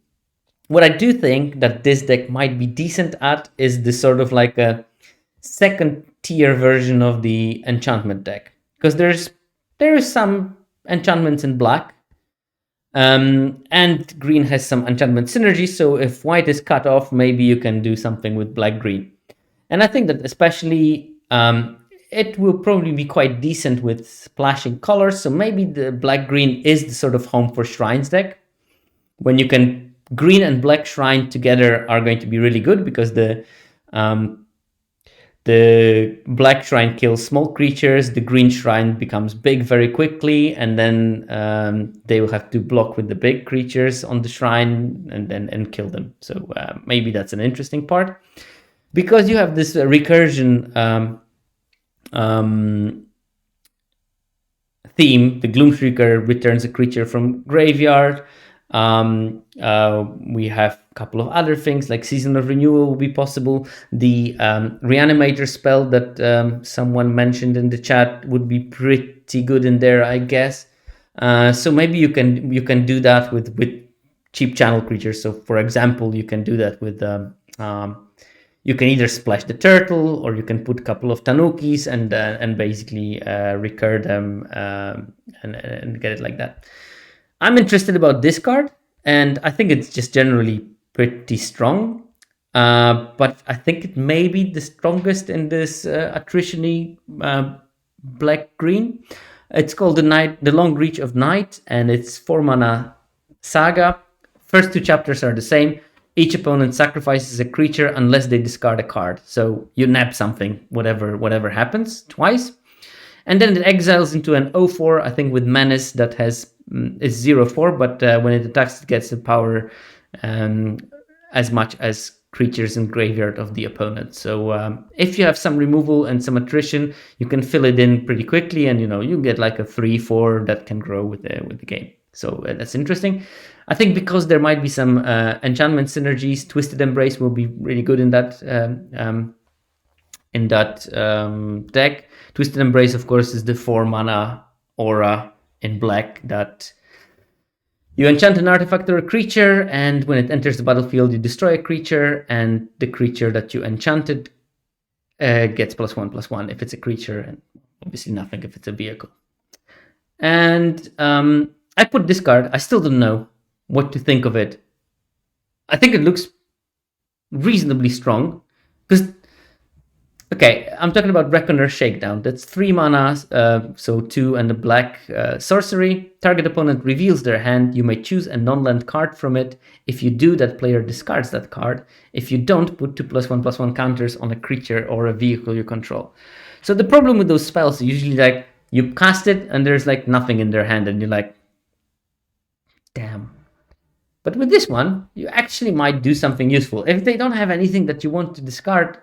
What I do think that this deck might be decent at is this sort of like a second tier version of the enchantment deck, because there is some enchantments in black, and green has some enchantment synergy. So if white is cut off, maybe you can do something with black green, and I think that especially it will probably be quite decent with splashing colors. So maybe the black green is the sort of home for shrines deck, when you can green and black shrine together are going to be really good, because the black shrine kills small creatures, the green shrine becomes big very quickly, and then they will have to block with the big creatures on the shrine and kill them. So maybe that's an interesting part, because you have this recursion theme. The Gloom Shrieker returns a creature from graveyard. We have a couple of other things like Season of Renewal will be possible. The Reanimator spell that someone mentioned in the chat would be pretty good in there, I guess. So maybe you can do that with cheap channel creatures. So for example, you can do that with you can either splash the turtle, or you can put a couple of tanukis and basically recur them and get it like that. I'm interested about this card, and I think it's just generally pretty strong. But I think it may be the strongest in this attrition-y black-green. It's called the Long Reach of Night, and it's 4 mana saga. First 2 chapters are the same. Each opponent sacrifices a creature unless they discard a card. So you nab something, whatever happens, twice. And then it exiles into an 0/4, I think, with Menace that is 0/4, but when it attacks, it gets the power as much as creatures in graveyard of the opponent. So if you have some removal and some attrition, you can fill it in pretty quickly, and you get like a 3/4 that can grow with the game. So that's interesting. I think because there might be some enchantment synergies, Twisted Embrace will be really good in that deck. Twisted Embrace, of course, is the 4 mana aura in black that You enchant an artifact or a creature, and when it enters the battlefield, you destroy a creature, and the creature that you enchanted gets +1/+1 if it's a creature, and obviously nothing if it's a vehicle. And I put this card. I still don't know what to think of it. I think it looks reasonably strong because, okay, I'm talking about Reckoner Shakedown. That's 3 mana, so 2 and a black sorcery. Target opponent reveals their hand. You may choose a non-land card from it. If you do, that player discards that card. If you don't, put 2 +1/+1 counters on a creature or a vehicle you control. So the problem with those spells is usually like you cast it and there's like nothing in their hand and you're like, damn. But with this one, you actually might do something useful. If they don't have anything that you want to discard,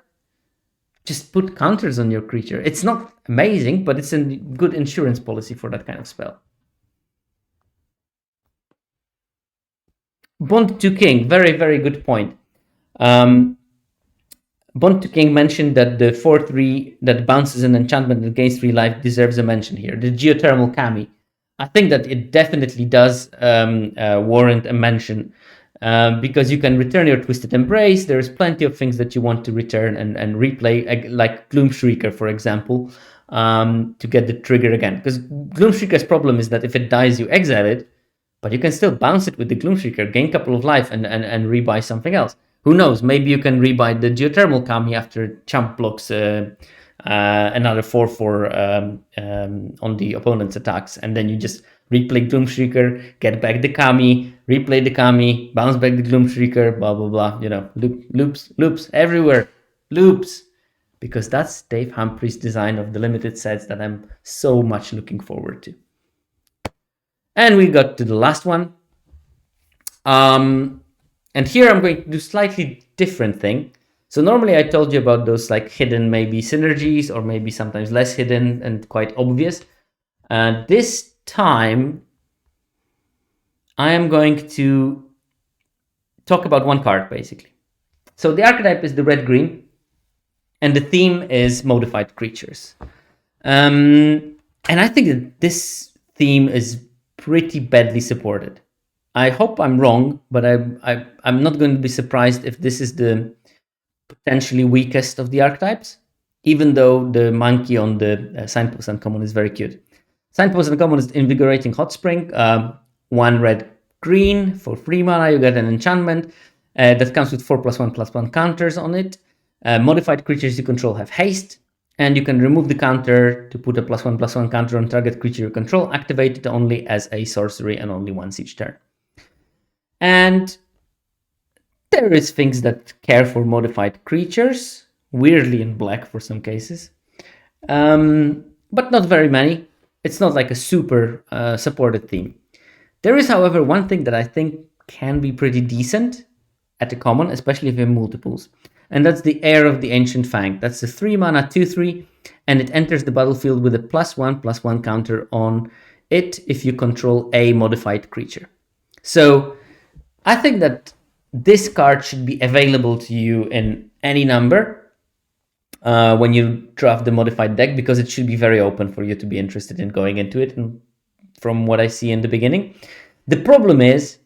just put counters on your creature. It's not amazing, but it's a good insurance policy for that kind of spell. Bond to King, very, very good point. Bond to King mentioned that the 4/3 that bounces an enchantment and gains 3 life deserves a mention here. The Geothermal Kami. I think that it definitely does warrant a mention because you can return your Twisted Embrace. There's plenty of things that you want to return and replay, like Gloom Shrieker, for example, to get the trigger again. Because Gloom Shrieker's problem is that if it dies, you exile it, but you can still bounce it with the Gloom Shrieker, gain a couple of life, and rebuy something else. Who knows? Maybe you can rebuy the Geothermal Kami after Champ blocks another 4/4 on the opponent's attacks, and then you just replay Gloom Shrieker, get back the Kami, replay the Kami, bounce back the Gloom Shrieker, blah blah blah. You know, loops everywhere, loops, because that's Dave Humphrey's design of the limited sets that I'm so much looking forward to. And we got to the last one. And here I'm going to do slightly different thing. So normally I told you about those like hidden maybe synergies or maybe sometimes less hidden and quite obvious. This time I am going to talk about one card basically. So the archetype is the red-green and the theme is modified creatures. And I think that this theme is pretty badly supported. I hope I'm wrong, but I'm not going to be surprised if this is the potentially weakest of the archetypes, even though the monkey on the Signpost Uncommon is very cute. Signpost Uncommon is Invigorating Hot Spring, 1 red-green for 3 mana. You get an enchantment that comes with 4 +1/+1 counters on it. Modified creatures you control have haste, and you can remove the counter to put a +1/+1 counter on target creature you control, activated only as a sorcery and only once each turn. And there is things that care for modified creatures, weirdly in black for some cases, but not very many. It's not like a super supported theme. There is, however, one thing that I think can be pretty decent at a common, especially if you have multiples, and that's the Heir of the Ancient Fang. That's a 3 mana 2/3, and it enters the battlefield with a +1/+1 counter on it if you control a modified creature. So I think that this card should be available to you in any number when you draft the modified deck, because it should be very open for you to be interested in going into it, and from what I see in the beginning. The problem is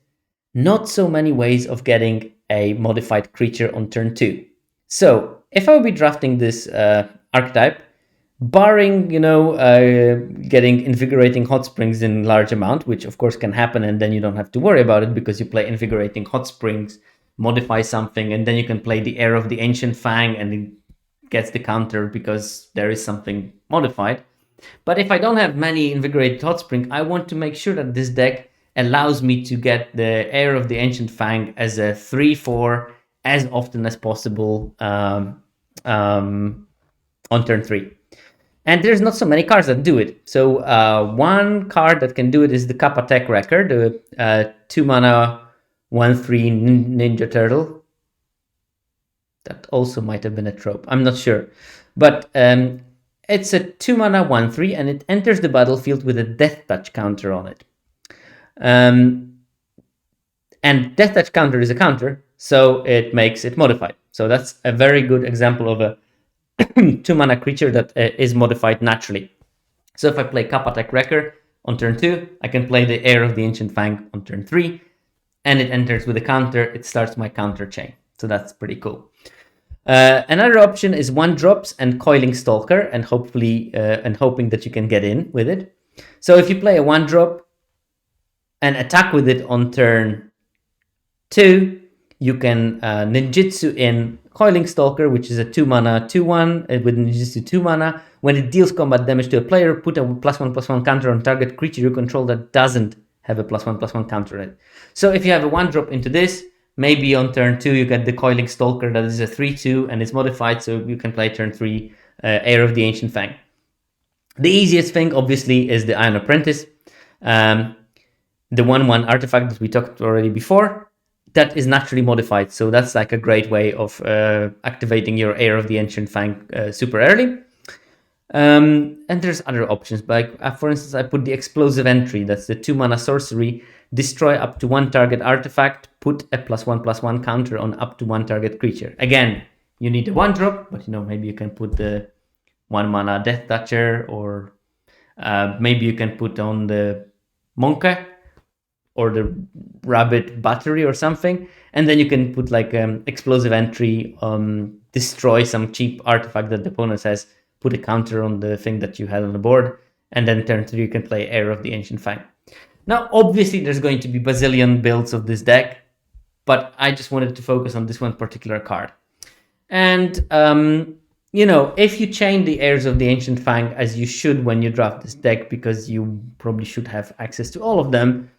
not so many ways of getting a modified creature on turn 2. So if I would be drafting this archetype, barring, getting Invigorating Hot Springs in large amount, which of course can happen, and then you don't have to worry about it because you play Invigorating Hot Springs, modify something, and then you can play the Heir of the Ancient Fang and it gets the counter because there is something modified. But if I don't have many Invigorated Hot Spring, I want to make sure that this deck allows me to get the Heir of the Ancient Fang as a 3/4 as often as possible on turn 3. And there's not so many cards that do it. So one card that can do it is the Kappa Tech Wrecker, the 2 mana 1/3 Ninja Turtle. That also might have been a trope. I'm not sure. But it's a 2 mana 1/3 and it enters the battlefield with a Death Touch counter on it. And Death Touch counter is a counter, so it makes it modified. So that's a very good example of a 2 mana creature that is modified naturally. So if I play Kappa Tech Wrecker, on turn 2. I can play the Heir of the Ancient Fang on turn 3, and it enters with a counter. It starts my counter chain. So that's pretty cool. Another option is 1-drops and Coiling Stalker, and hopefully and hoping that you can get in with it. So if you play a 1-drop and attack with it on turn 2, you can ninjutsu in Coiling Stalker, which is a 2-mana 2/1 with ninjutsu 2 mana. When it deals combat damage to a player, put a +1/+1 counter on target creature you control that doesn't have a +1/+1 counter in it. So if you have a 1-drop into this, maybe on turn 2 you get the Coiling Stalker that is a 3/2 and it's modified, so you can play turn 3 Heir of the Ancient Fang. The easiest thing, obviously, is the Iron Apprentice. The 1/1 artifact that we talked already before, that is naturally modified. So that's like a great way of activating your Heir of the Ancient Fang super early. And there's other options, like for instance, I put the Explosive Entry. That's the 2-mana sorcery. Destroy up to 1 target artifact. Put a +1/+1 counter on up to 1 target creature. Again, you need a 1-drop, but maybe you can put the 1-mana Death Toucher, or maybe you can put on the Monkey or the Rabbit Battery or something, and then you can put like Explosive Entry, destroy some cheap artifact that the opponent has, put a counter on the thing that you had on the board, and then turn 3 you can play Heir of the Ancient Fang. Now, obviously, there's going to be bazillion builds of this deck, but I just wanted to focus on this one particular card. And, if you chain the Heirs of the Ancient Fang, as you should when you draft this deck, because you probably should have access to all of them,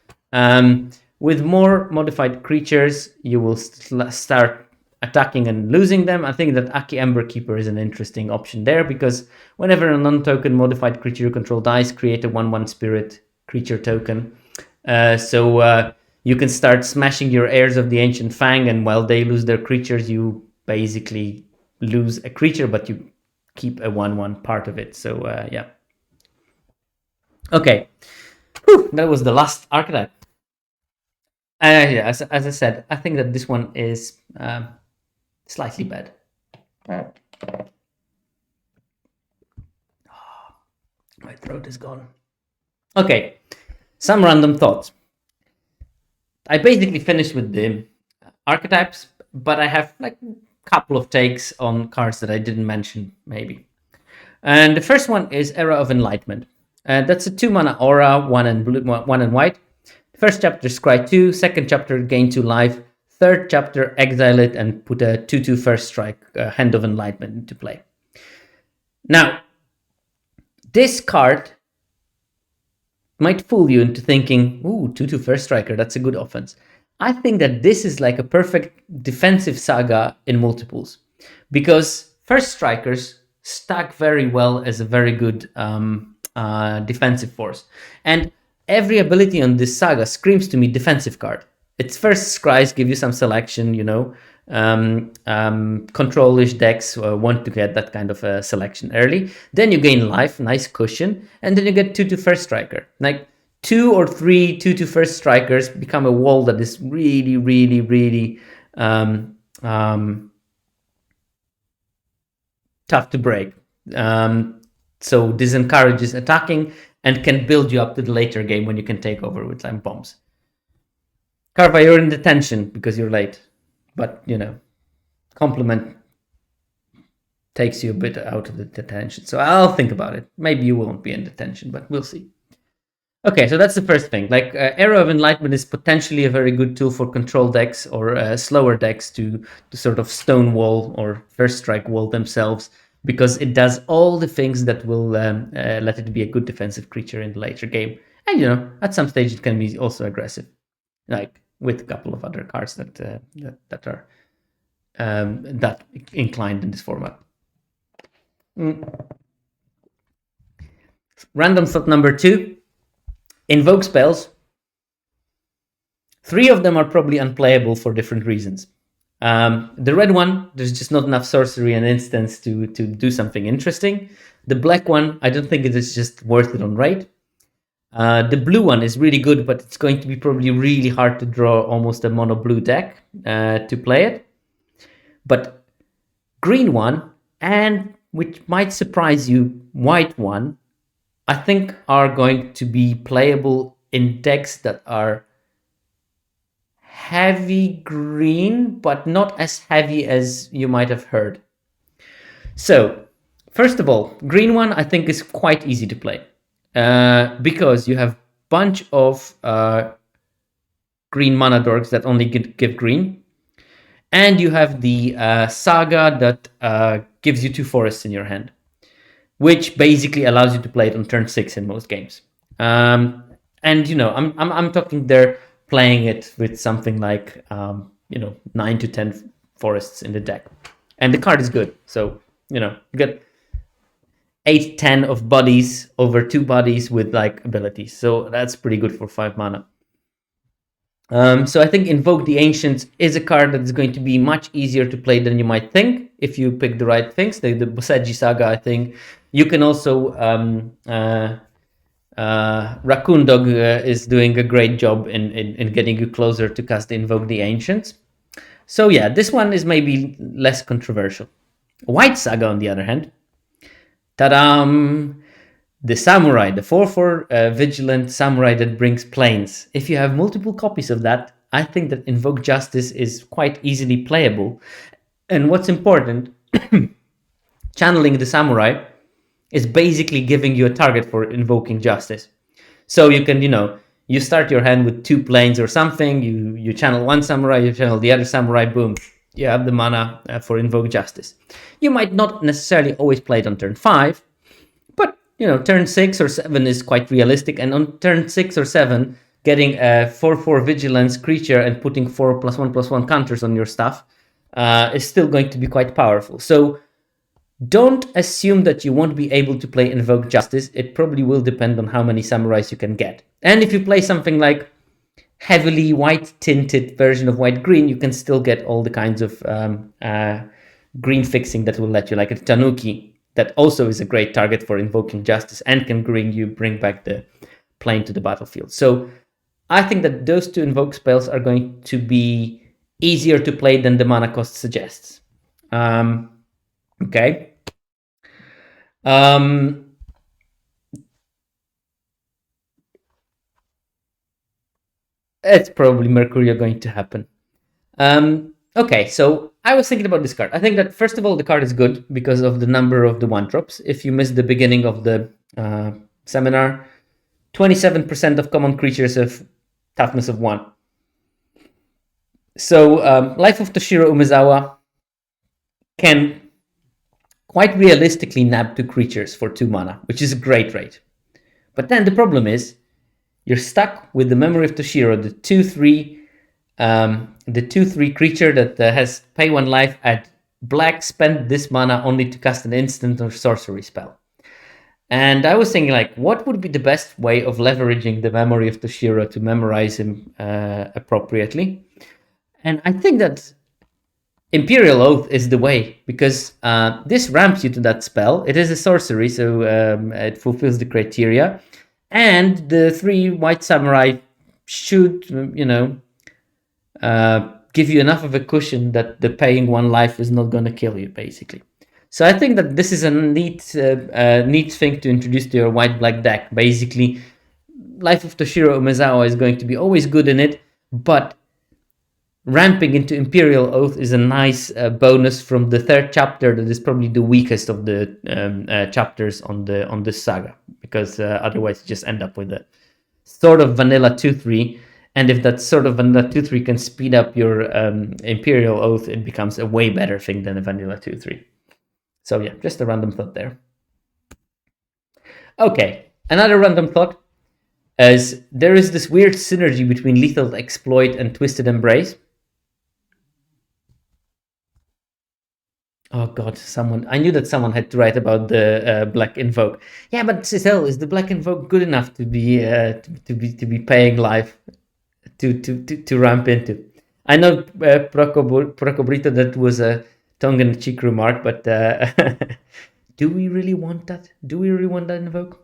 with more modified creatures, you will start attacking and losing them. I think that Aki Ember Keeper is an interesting option there, because whenever a non-token modified creature you control dies, create a 1/1 spirit creature token. So you can start smashing your Heirs of the Ancient Fang, and while they lose their creatures, you basically lose a creature, but you keep a 1/1 part of it. So yeah. Okay. Whew, that was the last archetype. Yeah, as I said, I think that this one is slightly bad. My throat is gone. Okay, some random thoughts. I basically finished with the archetypes, but I have like a couple of takes on cards that I didn't mention, maybe. And the first one is Era of Enlightenment. That's a 2-mana aura, 1 and blue, 1 and white. First chapter, scry 2. Second chapter, gain 2 life. Third chapter, exile it and put a 2/2 first strike, Hand of Enlightenment, into play. Now, this card might fool you into thinking, ooh, 2/2 first striker, that's a good offense. I think that this is like a perfect defensive saga in multiples, because first strikers stack very well as a very good defensive force. And every ability on this saga screams to me defensive card. Its first scries give you some selection, control-ish decks want to get that kind of a selection early. Then you gain life, nice cushion, and then you get 2/2 first striker. Like 2 or 3 2/2 first strikers become a wall that is really, really, really tough to break. So this encourages attacking and can build you up to the later game when you can take over with time bombs. Carva, you're in detention because you're late, but compliment takes you a bit out of the detention. So I'll think about it. Maybe you won't be in detention, but we'll see. Okay, so that's the first thing. Like Era of Enlightenment is potentially a very good tool for control decks or slower decks to sort of stonewall or first strike wall themselves, because it does all the things that will let it be a good defensive creature in the later game. And at some stage it can be also aggressive, like with a couple of other cards that are that inclined in this format. Random thought number 2. Invoke spells. 3 of them are probably unplayable for different reasons. The red one, there's just not enough sorcery and instants to do something interesting. The black one, I don't think it is just worth it on rate. The blue one is really good, but it's going to be probably really hard to draw almost a mono blue deck to play it. But green one, and which might surprise you, white one, I think are going to be playable in decks that are heavy green, but not as heavy as you might have heard. So, first of all, green one I think is quite easy to play because you have bunch of green mana dorks that only give green, and you have the saga that gives you 2 forests in your hand, which basically allows you to play it on turn 6 in most games. And I'm talking there playing it with something like 9 to 10 forests in the deck, and the card is good. So you get 8-10 of bodies over 2 bodies with like abilities, so that's pretty good for 5 mana. So I think Invoke the Ancients is a card that is going to be much easier to play than you might think if you pick the right things. The Boseiji Saga, I think. You can also... Raccoon Dog is doing a great job in getting you closer to cast Invoke the Ancients. So yeah, this one is maybe less controversial. White Saga, on the other hand. Ta-da! The Samurai, the 4/4 Vigilant Samurai that brings planes. If you have multiple copies of that, I think that Invoke Justice is quite easily playable. And what's important, channeling the Samurai is basically giving you a target for invoking Justice. So you can, you start your hand with 2 planes or something, you channel one Samurai, you channel the other Samurai, boom, you have the mana for Invoke Justice. You might not necessarily always play it on turn 5, but turn 6 or 7 is quite realistic, and on turn 6 or 7, getting a 4/4 Vigilance creature and putting 4+1/+1 counters on your stuff is still going to be quite powerful. So don't assume that you won't be able to play Invoke Justice. It probably will depend on how many Samurais you can get. And if you play something like heavily white-tinted version of white-green, you can still get all the kinds of green fixing that will let you, like a Tanuki, that also is a great target for invoking Justice and can bring back the plane to the battlefield. So I think that those 2 invoke spells are going to be easier to play than the mana cost suggests. Okay. It's probably Mercurio going to happen. Okay, so I was thinking about this card. I think that, first of all, the card is good because of the number of the 1-drops. If you missed the beginning of the seminar, 27% of common creatures have toughness of 1. So Life of Toshiro Umezawa can quite realistically nab 2 creatures for 2 mana, which is a great rate. But then the problem is, you're stuck with the Memory of Toshiro, the 2/3 creature that has pay 1 life at black, spend this mana only to cast an instant or sorcery spell. And I was thinking, like, what would be the best way of leveraging the Memory of Toshiro to memorize him appropriately? And I think that Imperial Oath is the way, because this ramps you to that spell. It is a sorcery, so it fulfills the criteria. And the 3 white samurai should, give you enough of a cushion that the paying 1 life is not going to kill you, basically. So I think that this is a neat thing to introduce to your white-black deck. Basically, Life of Toshiro Umezawa is going to be always good in it, but ramping into Imperial Oath is a nice bonus from the 3rd chapter that is probably the weakest of the chapters on this saga, because otherwise you just end up with a sort of vanilla 2/3, and if that sort of vanilla 2/3 can speed up your Imperial Oath, it becomes a way better thing than a vanilla 2/3. So yeah, just a random thought there. Okay, another random thought is there is this weird synergy between Lethal Exploit and Twisted Embrace. Oh god, I knew that someone had to write about the Black Invoke. Yeah, but still, is the Black Invoke good enough to be paying life to ramp into? I know Procobrito, that was a tongue-in-cheek remark, but do we really want that? Do we really want that Invoke?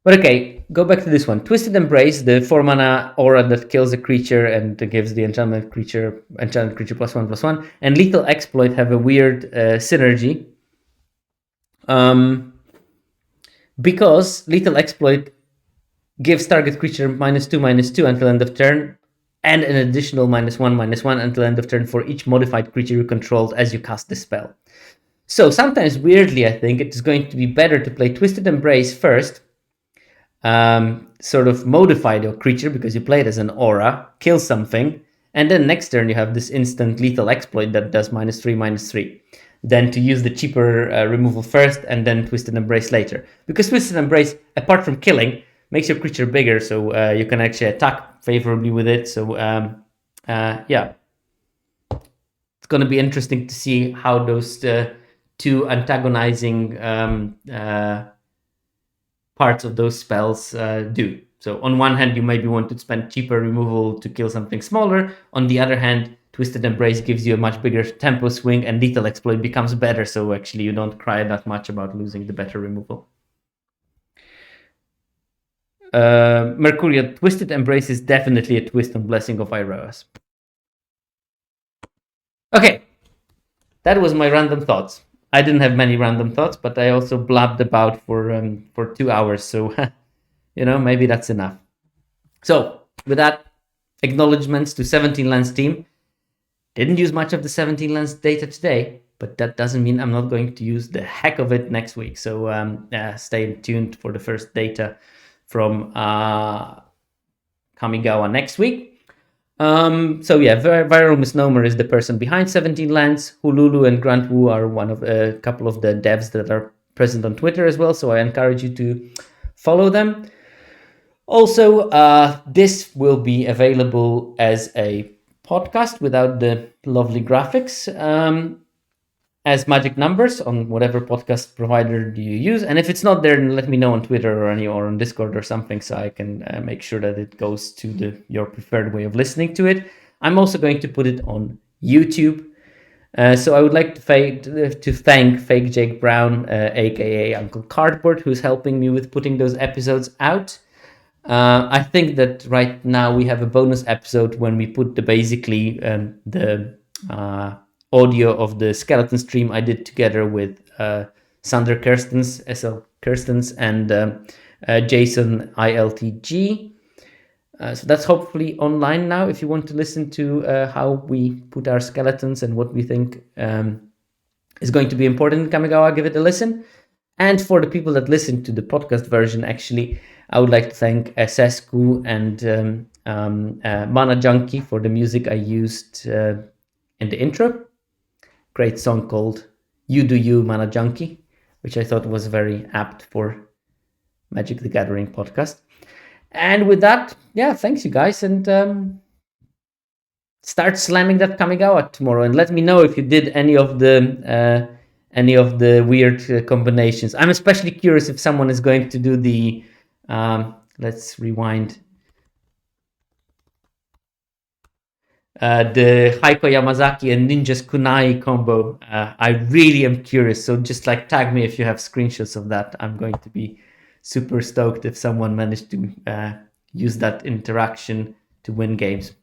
But okay, go back to this one. Twisted Embrace, the 4 mana aura that kills a creature and gives the enchanted creature +1/+1, and Lethal Exploit have a weird synergy. because lethal exploit gives target creature -2/-2 until end of turn, and an additional -1/-1 until end of turn for each modified creature you controlled as you cast the spell. So sometimes, weirdly, I think it's going to be better to play Twisted Embrace first, sort of modify your creature because you play it as an aura, kill something, and then next turn you have this instant lethal exploit that does -3/-3. Then to use the cheaper removal first and then Twisted Embrace later. Because Twisted Embrace, apart from killing, makes your creature bigger, so you can actually attack favorably with it. So yeah, it's going to be interesting to see how those two antagonizing parts of those spells do. So on one hand, you maybe want to spend cheaper removal to kill something smaller. On the other hand, Twisted Embrace gives you a much bigger tempo swing, and Lethal Exploit becomes better, so actually you don't cry that much about losing the better removal. Mercurio, Twisted Embrace is definitely a twist on Blessing of Iroas. Okay, that was my random thoughts. I didn't have many random thoughts, but I also blabbed about for 2 hours, so maybe that's enough. So with that, acknowledgements to 17 Lands team. Didn't use much of the 17 Lands data today, but that doesn't mean I'm not going to use the heck of it next week. So stay tuned for the first data from Kamigawa next week. So yeah, Viral Misnomer is the person behind 17 Lands. Hululu and Grant Wu are one of a couple of the devs that are present on Twitter as well, so I encourage you to follow them. Also, this will be available as a podcast without the lovely graphics as magic numbers on whatever podcast provider you use. And if it's not there, then let me know on Twitter or on Discord or something, so I can make sure that it goes to your preferred way of listening to it. I'm also going to put it on YouTube. So I would like to thank Fake Jake Brown, aka Uncle Cardboard, who's helping me with putting those episodes out. I think that right now we have a bonus episode when we put the audio of the skeleton stream I did together with Sander Kirstens, SL Kirstens, and Jason ILTG. So that's hopefully online now if you want to listen to how we put our skeletons and what we think is going to be important in Kamigawa. Give it a listen. And for the people that listen to the podcast version, actually, I would like to thank Sesku and Mana Junkie for the music I used in the intro. Great song called You Do You, Mana Junkie, which I thought was very apt for Magic the Gathering podcast. And with that, yeah, thanks you guys, and start slamming that Kamigawa tomorrow. And let me know if you did any of the weird combinations. I'm especially curious if someone is going to do the let's rewind. The Heiko Yamazaki and Ninja's Kunai combo. I really am curious. So just tag me if you have screenshots of that. I'm going to be super stoked if someone managed to use that interaction to win games.